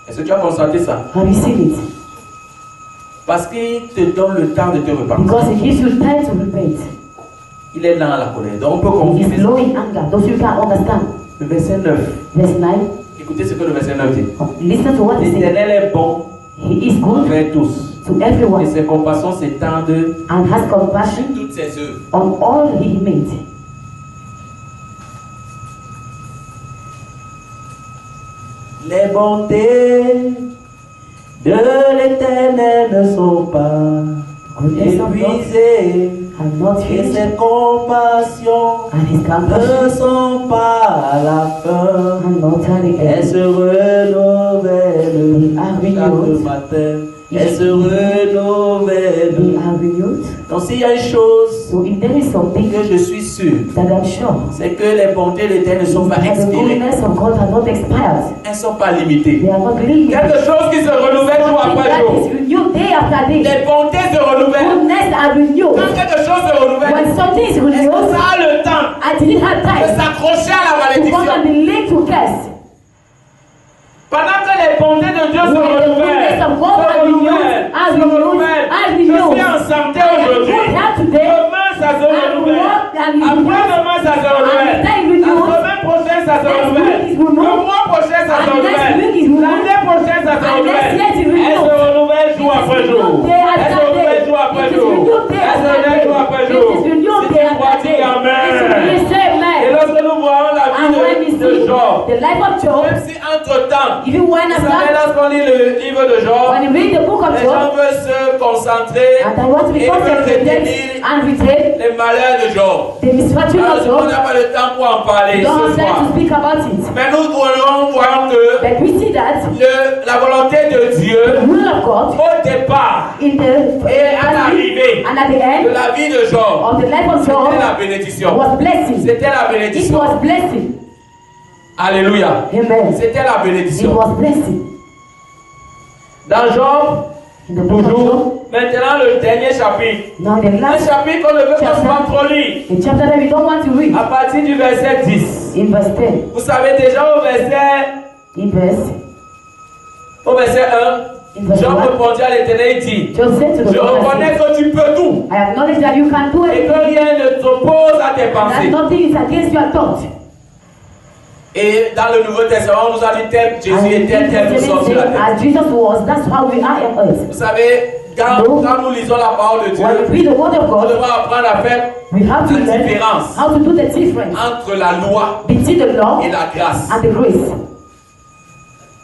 Est-ce que tu as constaté ça? Have you seen it? Parce qu'il te donne le temps de te repentir. Because He gives you time to repent. Il est lent à la colère. Donc on peut He confirmer is slow in anger. Those you can understand. le verset 9. Verse 9. Écoutez ce que le verset 9 dit. Listen to what He says. L'Éternel est bon He is good envers tous. to Et everyone ses compassions s'étendent and has sur compassion toutes ses œuvres. on all He made. Les bontés de l'Éternel ne sont pas Goodness of God épuisées. has not Et finished ses compassions and His ne compassion sont pas à la fin. has not turned Elles again. se renouvellent They are chaque renewed. matin. Elles se renouvellent. They are renewed. Donc s'il y a une chose So if there is something que je suis sûr, that I'm sure c'est que les bontés de l'Éternel ne sont pas that the expirées. goodness of God has not expired. Elles ne sont pas limitées. They are not limited. Quelque chose qui se renouvelle jour Something après that jour. is renewed day after day. Les bontés se renouvellent. Goodness are renewed. Quand quelque chose se renouvelle, When something is est-ce que renewed, ça a le temps I didn't have de time s'accrocher à la to come malédiction? and be linked to curse. Pendant que les bontés de Dieu se When the renouvellent, goodness of God are renewed, are renewed, je suis en santé aujourd'hui. Good health today. Demain, ça se renouvelle. Après-demain, ça se renouvelle. La semaine prochaine, ça se renouvelle. Le mois prochain, ça se renouvelle. L'année prochaine, ça se renouvelle. Elle se renouvelle jour après jour. Elle se renouvelle jour après jour. Elle se renouvelle jour après jour. Si tu crois, dis Amen. Et lorsque nous voyons la And when we vie de see Job, the life of Job, même si entre-temps, even when vous savez, after, lorsqu'on lit le livre de Job, when you read the book of les gens Job, veulent se concentrer and I want to be et veulent concentrated retenir and retain les malheurs de Job. the misfortune Alors, of on Job, n'a pas le temps pour en parler we don't ce have time soir. to speak about it. Mais nous voyons que But we see that la volonté de the Dieu, will of God au départ, in the et à l'arrivée and at the de end la vie de Job, of the life of Job c'était la bénédiction. was blessing. C'était la It bénédiction. was blessing. Alléluia. Amen. C'était la It bénédiction. was blessing. Dans Job, In the book of toujours, Job, Maintenant, le dernier chapitre. Now the Un last chapitre qu'on ne veut pas trop lire. the chapter that we don't want to read. À partir du verset 10. In verse 10. Vous savez déjà au verset In verse 1, Job répondit à l'Éternel et dit, Job said to the je Lord, reconnais que tu peux tout I acknowledge that you can do et it. que rien ne s'oppose à tes And that pensées. nothing is against your thought. Et dans le Nouveau Testament, on nous a dit tel Jésus était, tel nous sommes sur la terre. As Jesus was, that's how we are on earth. Vous savez, quand nous lisons la parole de Dieu, When we read the word of on God, devra apprendre à faire we have to la learn différence how to do the difference entre la loi between the law et la grâce. and the grace.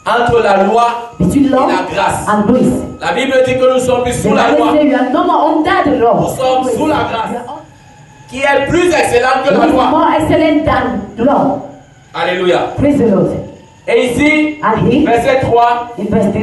Entre la loi Between law et la grâce. and grace. La Bible dit que nous sommes plus The sous la loi, Bible says you are no more under the law. nous sommes sous la grâce, qui est plus excellente que It la is loi. more excellent than the law. Alléluia. Praise the Lord. Et ici, And he, verset 3, in verse 3,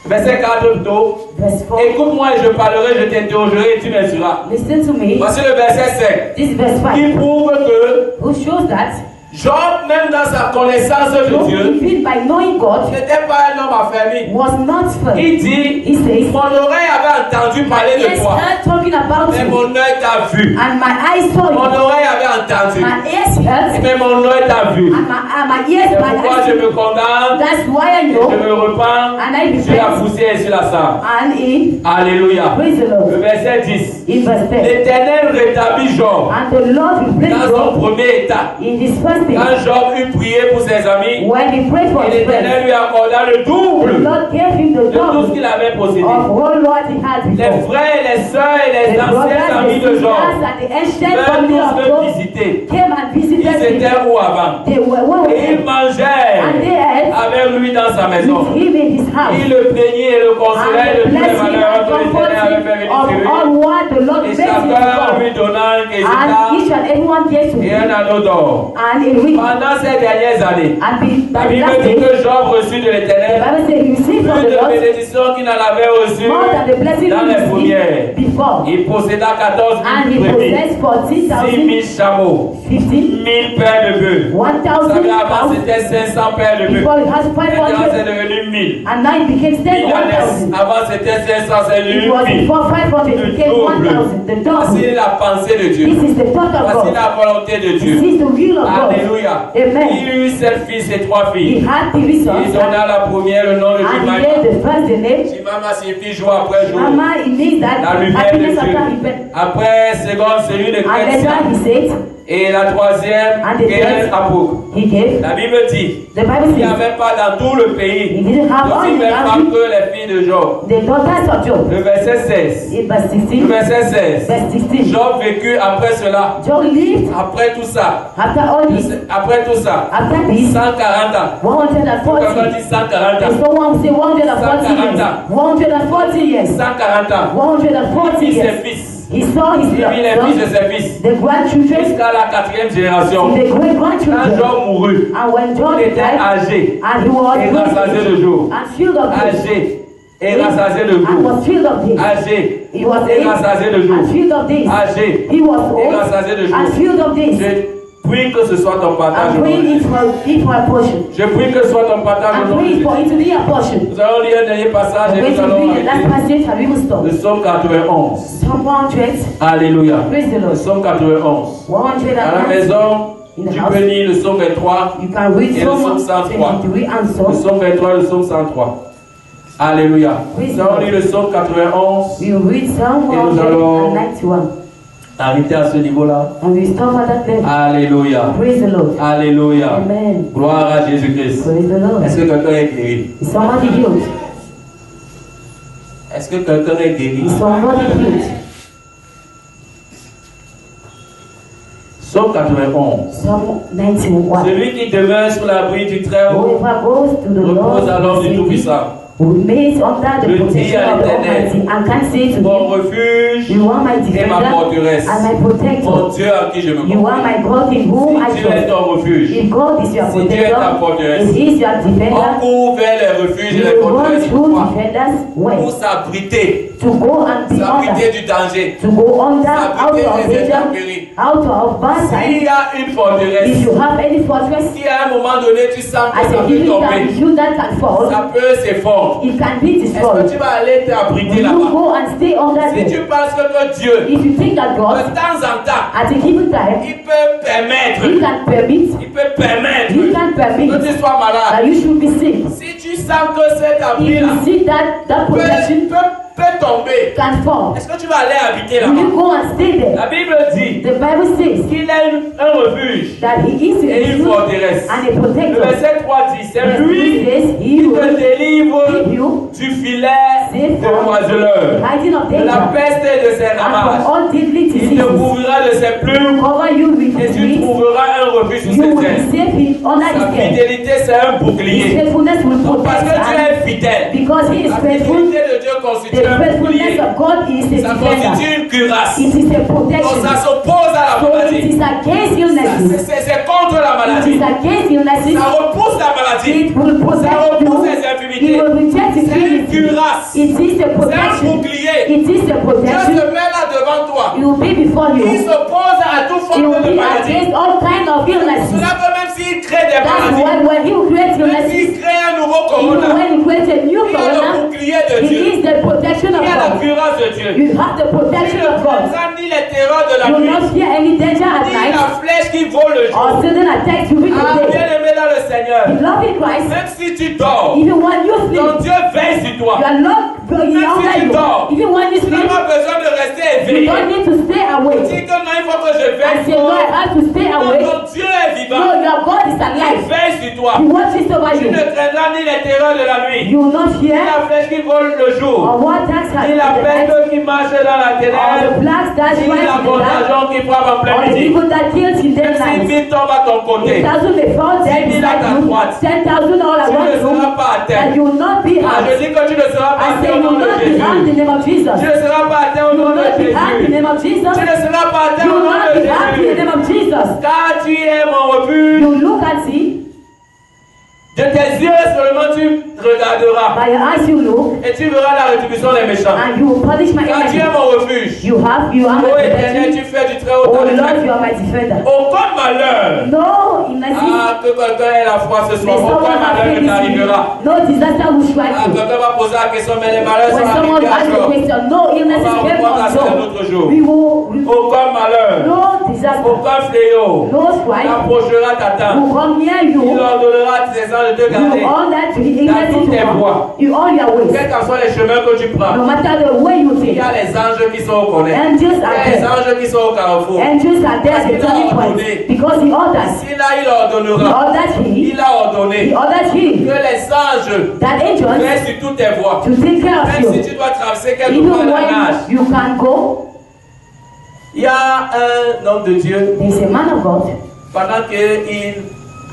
verset 4 plutôt, verse 4, écoute-moi et je parlerai, je t'interrogerai et tu m'instruiras. listen to me. Voici le verset 5, This is verse 5, qui prouve que who shows that Job, même dans sa connaissance de Job, Dieu, even by knowing God, n'était pas un homme affermi. was not firm. Il dit, He says, mon oreille avait entendu parler de yes, toi, heard talking about mais you, mon œil t'a vu. and my eyes saw Mon you, oreille avait entendu, my ears heard, mais mon œil t'a vu. and my ears, C'est my pourquoi je eyes. me condamne, That's why I je know, me repens and I sur la repent, poussière et sur la sable. and in, Alléluia. praise the Le Lord, verset 10. in verse 10, L'Éternel rétablit Job and the Lord replaced dans son Job premier état. in this first thing. Quand Job eut prié pour ses amis, When he prayed for et his friends, l'Éternel lui accorda le the double Lord gave him the de tout ce double qu'il avait possédé. of all what he had Les before. frères, les sœurs et les The brothers, anciens amis the de sisters, Job and the ancient vinrent family of tous le Job visiter. came and Ils visited him. étaient où avant? They were with Et ils him, mangèrent and they ate avec lui dans sa maison. with him in his house. Il le plaignit et le consolait de And tous les blessed him malheurs and que l'Éternel avait comforted fait him of venir all sur lui. what the Lord Et made him chacun lui for. donna un And quesita each and everyone gave to et him, un anneau d'or. and a ring. Pendant ces dernières années, And la by the Bible last dit day, que Job reçut de the l'Éternel Bible says he received from plus the de Lord bénédictions qu'il n'en avait reçues more than the blessing dans les he premières. received before. Il posséda 14 And 000 he brebis, possessed 6 000 14,000, chameaux, 15, 1000 paires de bœufs. Vous savez, avant 1,000. c'était 500 paires de bœufs. Before it has Maintenant c'est 500, devenu 1000. and now it became 1000. 1,000. Avant c'était 500, c'est It devenu was 1000. before 500, it became 1,000. The double. Voici la pensée de Dieu. This is the thought of Voici God. la volonté de This Dieu. is the will of God. Alléluia. Amen. Il eut 7 fils et 3 He filles. had 3 Il sons, donna la première le nom de and he Jemima. gave the first the name. Jemima signifie jour après jour. Mama, it means that La lumière de happiness after Dieu. event. Après, seconde, celui de And chrétien. later he said, Et la troisième, And the Keren third, Apok. he gave. La Bible dit The Bible qu'il n'y says, avait pas dans tout le pays he didn't have all aussi the belles femmes country, que les filles de Job. the daughters of Job. Le verset 16. In verse Le 16, verset 16. verse 16, Job vécut après cela. Job lived Après tout ça. after all this, Après tout ça. after this, 140 ans. 140. Quelqu'un dit 140 And ans. someone say 140 years. 140 years. 140 ans. 140 Il vit ses years. fils. He saw his Il vit les fils de sons, ses fils. the grandchildren, Jusqu'à la 4e génération. the great Quand grandchildren. Job mourut, And when Job il était died, âgé and he was et rassasié de great jour. and filled of days, Âgé et rassasié de and jour. was filled of days. Âgé He was et rassasié de jour. and filled of days. Âgé He was et old rassasié de jour. and filled of days. Je prie que ce soit ton partage I'm praying aujourd'hui. it for a portion. Je prie que ce soit ton partage I'm praying aujourd'hui. for it to be a portion. Nous allons lire un dernier passage I'm et going nous to allons read the last arrêter. passage and we will stop. Le psaume 91. Psalm 100, Alléluia. praise the Le Lord. psaume 91. 100 À la maison, In the tu house. peux lire le psaume 23. You can read Et le Psalm psaume 103. 23 and Le Psalm. psaume 23, le psaume 103. Alléluia. Oui, Nous allons lire le psaume 91. We will read Psalm Et nous allons 191. arrêter à ce niveau-là. And we stop at that level. Alléluia. Praise the Lord. Alléluia. Amen. Gloire à Jésus-Christ. Praise the Lord. Est-ce que quelqu'un est guéri? Is somebody healed? Est-ce que quelqu'un est guéri? Is somebody healed? Psaume 91. Psalm 91. Celui qui demeure sous l'abri du Très-Haut Whoever goes to the Lord repose à l'ombre du will Tout-Puissant. remains under the Le protection dis à of the l'Éternel, Almighty and can say to Mon him, refuge You are my et ma defender forteresse, and my mon protector. Dieu en qui je me You are confie. my God in whom I Si tu es trust. ton refuge, If God is your si Dieu est ta protector, forteresse, if He is your on defender, court vers les refuges et you les will run forteresses. through Pourquoi? defenders Pour way s'abriter, to go and be s'abriter under, du danger. to go under, out S'abriter of des danger, intempéries. out of bad S'il times. y a une forteresse, If you have any fortress, si à un moment donné tu sens que as ça a peut given tomber, that you that can fall, ça peut s'effondrer, it can be est-ce que destroyed. tu vas aller t'abriter Will you là-bas? go and stay under Si tu there? penses que Dieu, If you think that de God, temps en temps, at a given time, il peut permettre, He can permit, il peut permettre He can permit que tu sois malade. that you should be sick. Si tu sens que cet If abri-là you see that protection peut tomber, can fall, est-ce que tu vas aller habiter will you là-bas? go and stay there? La Bible dit The Bible says qu'il a un refuge that He is et a une shield forteresse. and a Le protector. verset 3 dit, c'est Verse lui 3 says, He qui will te délivre keep you du filet de l'oiseleur, hiding of de la danger peste et de ses and from ramages. all deadly Il te diseases. couvrira de ses plumes Cover you with et His tu wings. trouveras un refuge sous You ses will ailes. be safe under Sa His care. fidélité, c'est un His bouclier. faithfulness will Donc, parce protect que tu us es fidèle, because He is la faithful. fidélité de Dieu The constitue un faithfulness bouclier. of God is a Ça defender. constitue une cuirasse. It is a Donc protection. ça s'oppose à la So it maladie. is against illnesses. C'est contre la It maladie. is against illnesses. Ça repousse la maladie. It will Ça protect repousse you. les It infirmités. will reject C'est une infirmity. cuirasse. It is a C'est un protection. bouclier. It is a Dieu protection. se met là devant toi. It will be before Il you. s'oppose à toute It forme will de be maladie. against all kinds of illnesses. Cela peut même s'il crée des That's maladies. why when He will create Même illnesses, s'il crée un nouveau even corona, when He creates a new il y a le corona, bouclier de It Dieu. is the protection Il of y a la God. cuirasse de Dieu. You have the Tu protection ne of God. craindras ni les terreurs de la You will nuit, not fear any danger at ni night la flèche qui vole le or jour. sudden attacks you with Ah, the day. bien-aimé dans le Seigneur, Beloved Christ, même si tu dors, even when you ton sleep, Dieu veille sur toi. you are not going Même under si tu you. dors, Even when you Tu n'as sleep, pas besoin de rester you éveillé. don't need to stay awake. Dis que non, il faut que je I veille say, sur no, I toi. have to stay Non, awake. ton Dieu est No, vivant. your God is Il alive. veille sur toi. He watches over Tu you. ne craindras ni les terreurs de la nuit, You will not ni fear la flèche qui vole le jour, or what attacks at ni la the night, peste qui marche dans la or the ténèbre, plagues that ni rise la in the dark, contagion qui frappe en plein or the midi. people that kills in Même si daylight. 1000 tombent à ton côté, 10,000 may fall dead 10,000 à beside ta you, droite. 10,000 all tu ne around you, seras pas à and terre. you will not be Ah, je harmed. dis que tu ne seras pas I à say terre au you nom will de not be harmed in Jésus. the name of Jesus. Tu ne seras pas à terre au You nom will de not be harmed in the Jésus. name of Jesus. Tu ne seras pas à terre You au will nom not de be harmed in the name Jésus. of Jesus. Car tu es mon refuge. You look and see, De tes yeux seulement tu regarderas. by your eyes you look, Et tu verras la rétribution des méchants. and you will punish my Car tu es enemies. mon refuge. You are Ô my Éternel, protection. tu fais du très haut Oh ta Lord, défense. you are my defender. Aucun malheur. No illnesses, Ah, que quelqu'un ait la foi ce may soir. Aucun someone have malheur faith ne t'arrivera. in you. No disaster will Ah, strike you. quelqu'un va poser la question, mais les malheurs When sont someone arrivés à asks the jour. question, no illnesses On va came reprendre on ça un shore. autre jour. We will, Aucun malheur, no disaster, aucun fléau no strike n'approchera ta tente. will come near Il you. ordonnera à tes anges de te You garder. all that to the Dans illnesses toutes tes to come. voies. You all your ways. Quels qu'en soient les chemins que tu prends, No matter the way you il y take. a les anges qui sont au connaît. Angels Il y are a les there. anges qui sont au carrefour. Angels are there at the turning point. Because he orders. Si là, il He ordonnera. orders he. Il a ordonné He orders he. que les anges That angels restent sur toutes tes voies. to take care of Même si you. tu dois traverser quelque Even part la nage. when you can go, Il y a un homme de Dieu, there is a man of God. pendant qu'il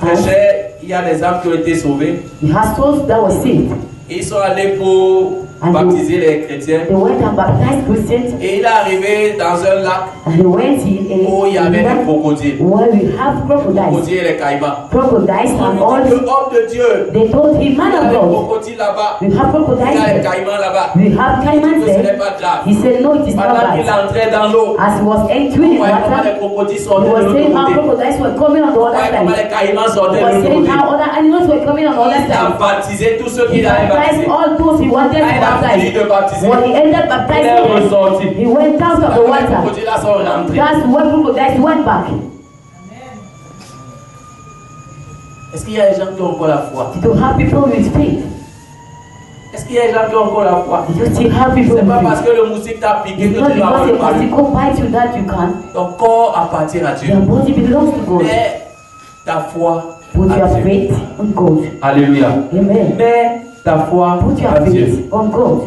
prêchait, il y a des âmes qui ont été sauvées. He has souls that were saved. Ils sont allés pour baptiser les chrétiens. They went and baptized Christians. Et il est arrivé dans un lac And he went in où il y avait des a crocodiles. where we have crocodiles. Crocodiles et les caïmans. Crocodiles and all. Le homme de Dieu, They told him, il y man a of les God, crocodiles là-bas. we have Il y a les crocodiles. caïmans là-bas. We have Il caimans dit que ce n'est there. pas grave. He said, no, it is not Pendant qu'il bad. entrait dans l'eau, As he was entering on in voyait comment water, les crocodiles he sortaient de was l'autre saying how côté. crocodiles were coming on the On other voyait comment side. les caïmans He sortaient de was l'autre saying côté. how other animals were coming on the other Il a side. baptisé tous ceux He qu'il allait baptized baptiser. all those he wanted to Quand il a fini baptize. de baptiser, When he ended il est baptizing, ressorti. he went out of the Les water. crocodiles là sont rentrés. That's when crocodiles went back. Est-ce qu'il y a des gens qui ont encore la foi? To have people with faith. Est-ce qu'il y a des gens qui ont encore la foi? You still have people C'est with pas parce faith. que le moustique t'a piqué It's que not tu vas avoir because le a palu. mosquito bites you that you can. Ton corps appartient à Dieu. Your body belongs to God. Mais ta foi Put your à Dieu. faith on God. Alléluia. Amen. Mais ta foi Put your à Dieu. faith on God.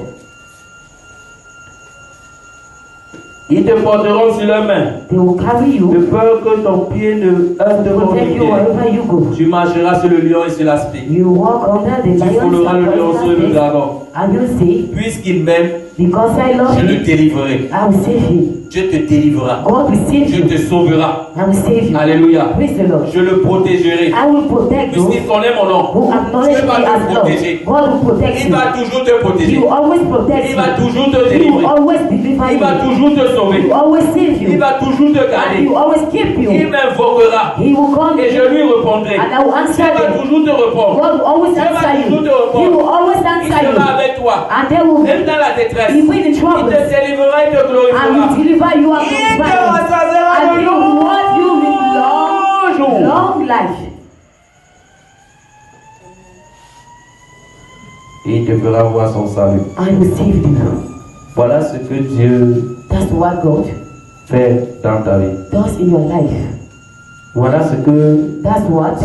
Ils te porteront sur leurs mains, They will carry de you, peur que ton pied ne heurte contre protect le you pied. wherever you go. Tu marcheras sur le lion et sur l'aspic. You walk under the Tu lions fouleras le and lionceau et le poisons. dragon. puisqu'il m'aime, because I love je you, le délivrerai. I will save you. Dieu te délivrera. God will save Dieu you. te sauvera. I will save you. Alléluia. Praise the Lord. Je le protégerai. I will protect you. Puisqu'il connaît mon nom, Who acknowledge Dieu me va te as Lord. protéger. God will protect Il you. va toujours te He protéger. will always protect Il va you. toujours te He will délivrer. always deliver Il va you. toujours te He sauver. will always save Il you. va toujours te And he garder. will always keep Il you. m'invoquera. He will come Et je lui répondrai. and I will Dieu answer va them. toujours te répondre. God will always Dieu va answer you. toujours te He will répondre. always Il answer you. sera avec toi. And they will Même dans la détresse. even in Il trouble. te délivrera et te And glorifiera. will deliver you and Il te glorify you. rassasiera And de he will reward you with jours. long life. Et il te fera voir son salut. I will save you. Voilà ce que Dieu That's what God fait dans ta vie. does in your life. Voilà That's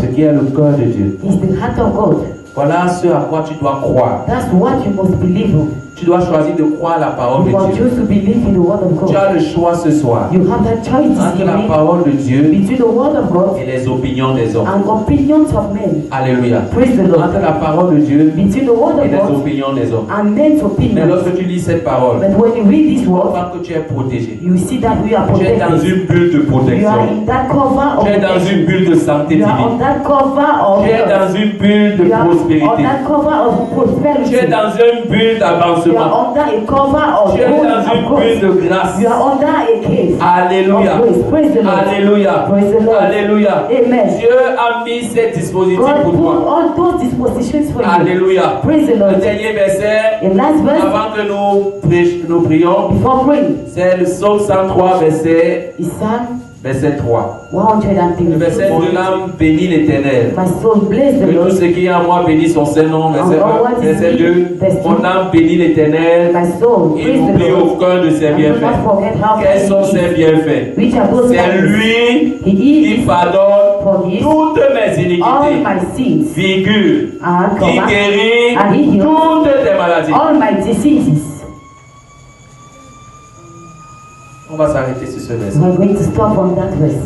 ce qui est le cœur de Dieu. is the heart of God. Voilà ce à quoi tu dois croire. That's what you must believe on. Tu dois choisir de croire la parole You de must Dieu. choose to believe in the word of Tu God. as le choix ce soir You have that choice this entre la evening parole de Dieu between the word of God et les opinions des hommes. and opinions of men. Alléluia. Praise the Lord. Entre la parole de Dieu Between the word et of les God opinions des hommes. and men's Mais opinions. lorsque tu lis cette parole, But when you read this tu word, vois que tu es protégé. you see that we are Tu es dans protected. une bulle de You are protection. in that cover of Tu es dans une protection. bulle de santé You are on divine. that cover of Tu es dans health. une bulle de You are on prospérité. that cover of Tu es prosperity. dans une bulle You d'avancement. are under a cover of Tu es growth, dans une of growth. bulle de grâce. You are under a cave Alléluia. of grace. Praise the Lord. Alléluia. Praise the Lord. Alléluia. Amen. Dieu a mis ces dispositifs God pour put toi. all those dispositions for you. Alléluia. Praise the Le Lord. dernier verset, The last verse avant que nous prions, before praying c'est le psaume 103, verset is Psalm 3. 103. Le verset de l'âme bénit l'Éternel. My soul bless the Que tout Lord. ce qui est en moi bénit son Saint-Nom. Verset 1. Verset 2. Verse 2. Mon âme bénit l'Éternel. My soul Et praise the n'oublie Lord. aucun de ses And do bienfaits. not forget how Quels sont kind he ses is. bienfaits? Which are those C'est kindness? lui He qui is pardonne forgives toutes mes all iniquités. my sins Virgule. and Qui comma, guérit and he heals toutes tes maladies. all my diseases. On va s'arrêter sur ce verset. We're going to stop on that verse.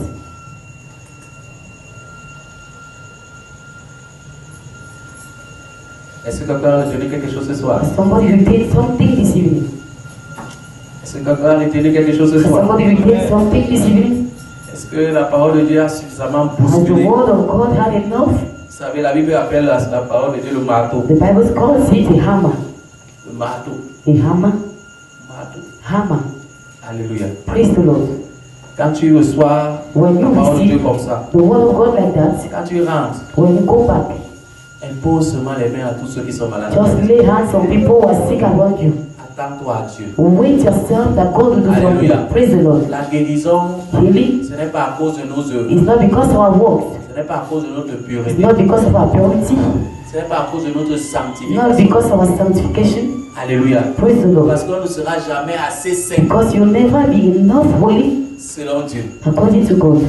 Est-ce que quelqu'un a retenu quelque chose ce soir? Somebody retain something this evening. Est-ce que quelqu'un a retenu quelque chose ce Has soir? somebody retain something this evening? Est-ce que la parole de Dieu a suffisamment Has the bousculé? word of God had enough? Vous savez, la Bible appelle la parole de Dieu le marteau. The Bible calls it a hammer. Le marteau. A hammer? Marteau. Hammer. Alléluia. Praise the Lord. Quand tu reçois When la you parole de Dieu receive comme ça, the word of God like that, quand tu rentres, when you go back, impose seulement les mains à tous ceux qui sont malades. just lay hands on people who are sick around you. Attends-toi à Dieu. Wait yourself that God will do something. Alléluia. Praise the Lord. La guérison, Healing ce n'est pas à cause de nos œuvres. is not because of our works. Ce n'est pas à cause de notre It's pureté. not because of our purity. Ce n'est pas à cause de notre Not sanctification. because of our sanctification. Alléluia. Praise the Lord. Parce qu'on ne sera jamais assez saint Because you'll never be enough holy selon Dieu. according to God.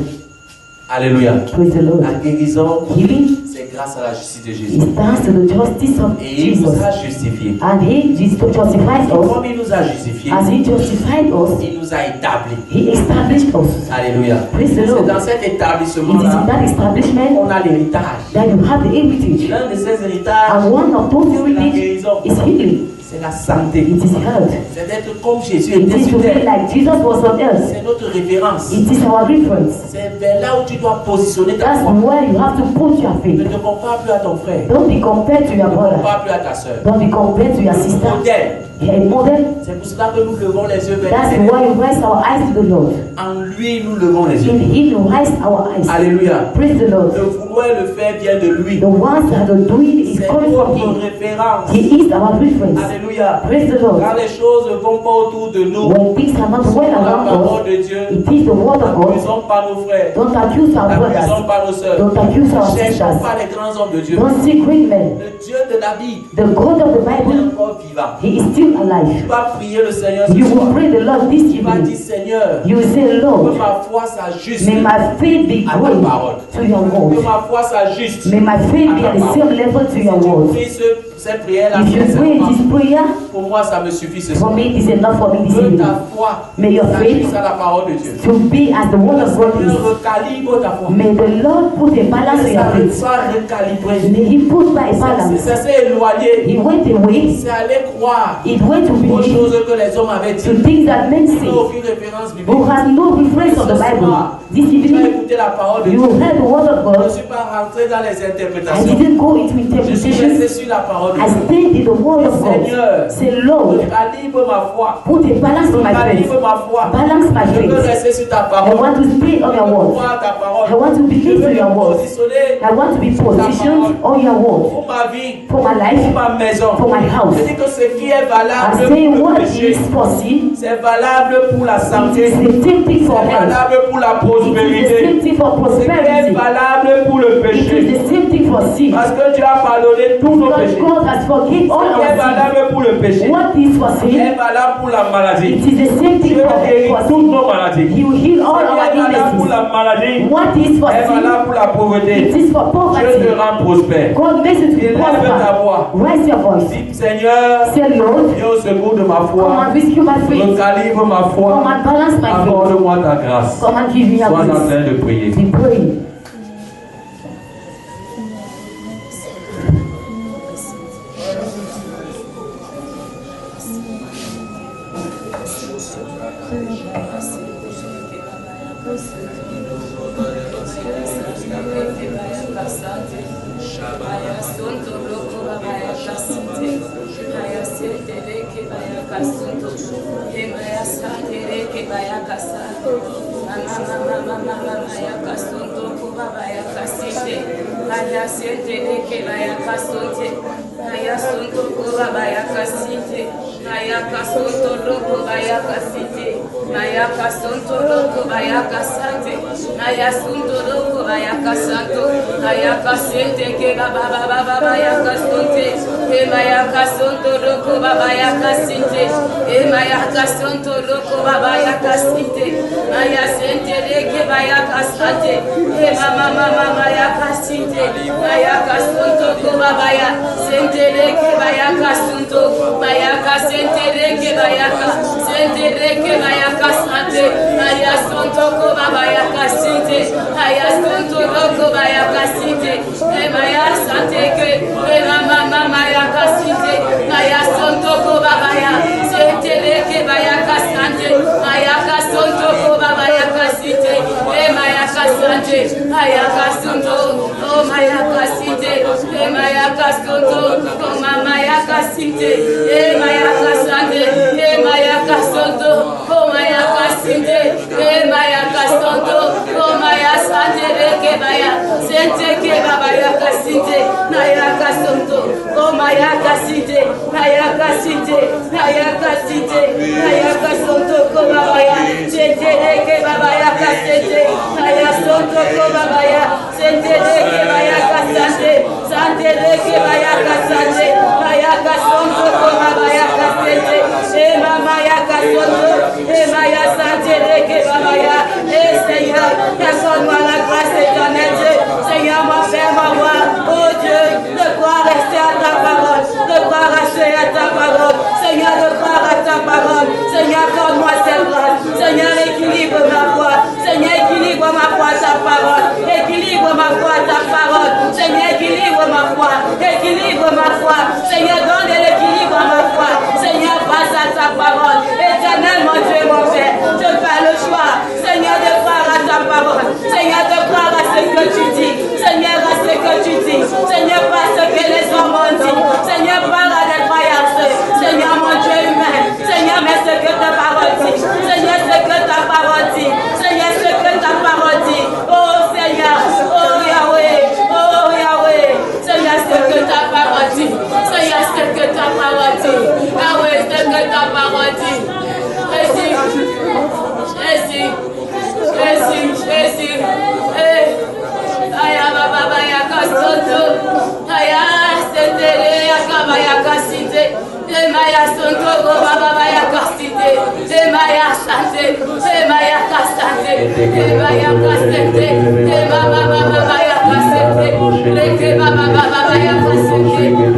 Alléluia. Praise the Lord. La guérison, Healing c'est grâce à la justice de Jésus. is thanks to the justice of Et il nous Jesus. a justifiés. And He justifies Et us. comme il nous a justifiés, As He justified us, il nous a établis. He established us. Alléluia. Praise the C'est Lord. dans cet It is in établissement-là that establishment qu'on a l'héritage. that you have the heritage. L'un de ces héritages, And one of those c'est la heritage guérison, is healing. c'est la santé. It is health. C'est d'être comme Jésus It était is sur to be terre. like Jesus was on earth. C'est notre référence. It is our reference. C'est vers là où tu dois positionner ta That's foi. where you have to put your Ne faith. te compare plus à ton frère. Don't be compared to Ne your te brother. compare plus à ta soeur. Don't be compared to your sister. Modèle. A model. C'est pour cela que nous levons les yeux vers That's le Seigneur. why we raise our eyes to the Lord. En lui, nous levons les In yeux. Him we raise our eyes. Alléluia. Praise the Lord. Le vouloir et le faire vient de lui. The ones that are doing it is C'est coming from notre Him. référence. He is our reference. Alléluia. Praise the Lord. Quand les choses ne vont pas autour de nous, When things are not well la around parole us, de Dieu, it is the word of God. n'accusons pas nos frères, Don't accuse our brothers. n'accusons pas nos sœurs, Don't accuse our ne cherchons sisters. pas les grands hommes de Dieu. Don't seek great men. Le Dieu de la Bible The God of the est Bible, encore vivant. He is still Tu alive. vas prier le Seigneur ce You soir. will pray the Lord this Tu vas dire, evening. Seigneur, You will say, que Lord, ma foi s'ajuste may my faith be à ta great parole. to your Que word. ma foi s'ajuste. May my faith be at the same level to your Tu word. pries Cette prière-là, pour moi, ça me suffit ce soir. Que ta foi s'agisse à la parole de Dieu. To be as the word of God is. Recalibre ta foi. May the Lord put a balance in your faith. Soit recalibré. May He put by balance. C'est s'éloigner. He went away. C'est aller croire. It went to aux believe. choses que les hommes avaient dit. To things that men say. Aucune référence biblique. Who has no reference of the Bible. This Tu as evening, écouté la parole de Dieu. you heard the word of Je ne God. suis pas rentré dans les I interprétations. didn't go into Je suis resté interpretation. sur la parole de I Dieu. stayed in the word of God. Seigneur, Say, Lord, calibre ma foi. put a balance in my faith. Calibre ma foi. Balance my Je veux faith. rester sur ta I parole. want to stay on your Je veux word. croire ta parole. I want to Je believe veux in your me word. positionner I want to be positioned on your word. pour ma vie, For my pour life, ma maison. for my house. Je dis que ce qui est I valable say pour what le péché, is for sin. c'est valable pour la It santé, is the same thing for c'est health. valable pour la It is the prospérité, same thing for ce qui est prosperity. valable pour le It is péché. the same thing for sin. Parce que Dieu a pardonné tous nos Because péchés. God has forgiven all Ce qui est our sins. valable pour le péché, What is for ce qui est sin? valable pour la maladie. It is the same thing Dieu for guérit for toutes sin. nos maladies. He will heal Ce all qui our est valable pour illnesses. la maladie What is for est sin? valable pour la It pauvreté. is for Dieu te poverty. rend prospère. God makes it to Élève ta prosper. voix. Raise your voice. Dis, Seigneur, Say, Lord, viens au secours de ma come foi. and rescue my faith. Recalibre ma Come foi. and balance my faith. Accorde-moi ta grâce. Come and give me your Sois en grace. train de prier. Be praying.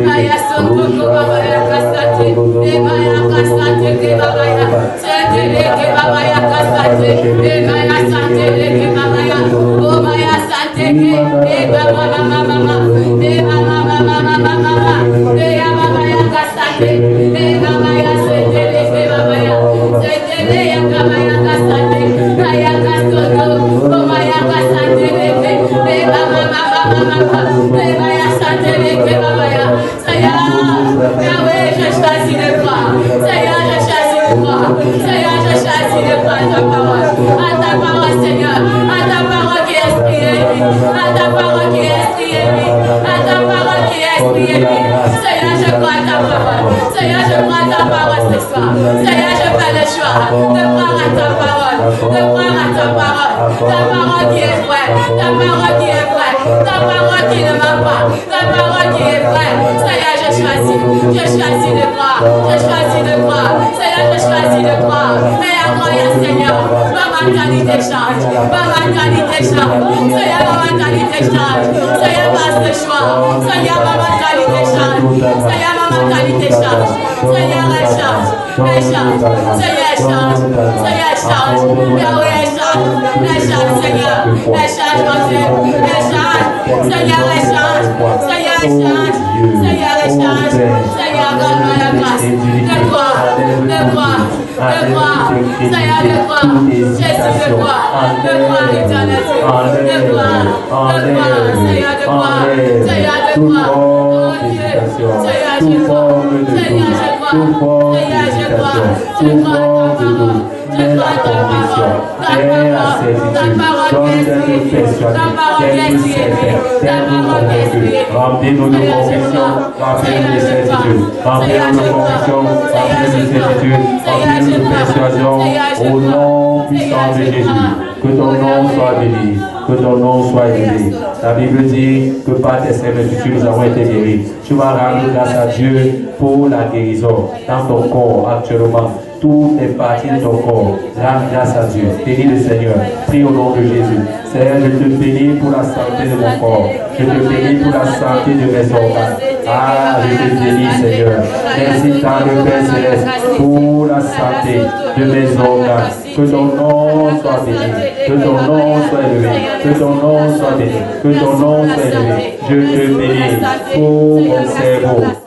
Maya Remplis-nous de conviction, remplis-nous de certitude, remplis-nous de conviction, remplis-nous de certitude, remplis-nous de persuasion, au nom puissant de Jésus. Que ton nom soit béni, que ton nom soit élevé. La Bible dit que par tes servitures nous avons été guéris. Tu vas rendre grâce à Dieu pour la guérison dans ton corps actuellement. Toutes les parties de ton corps, rends grâce à Dieu. Bénis le Seigneur. Prie au nom de Jésus. Seigneur, je te bénis pour la santé de mon corps. Je te bénis pour la santé de mes organes. Ah, je te bénis, Seigneur. Merci tant de Père Céleste pour la santé de mes organes. Que ton nom soit béni. Que ton nom soit élevé. Que ton nom soit béni. Que ton nom soit élevé. Je te bénis pour mon cerveau.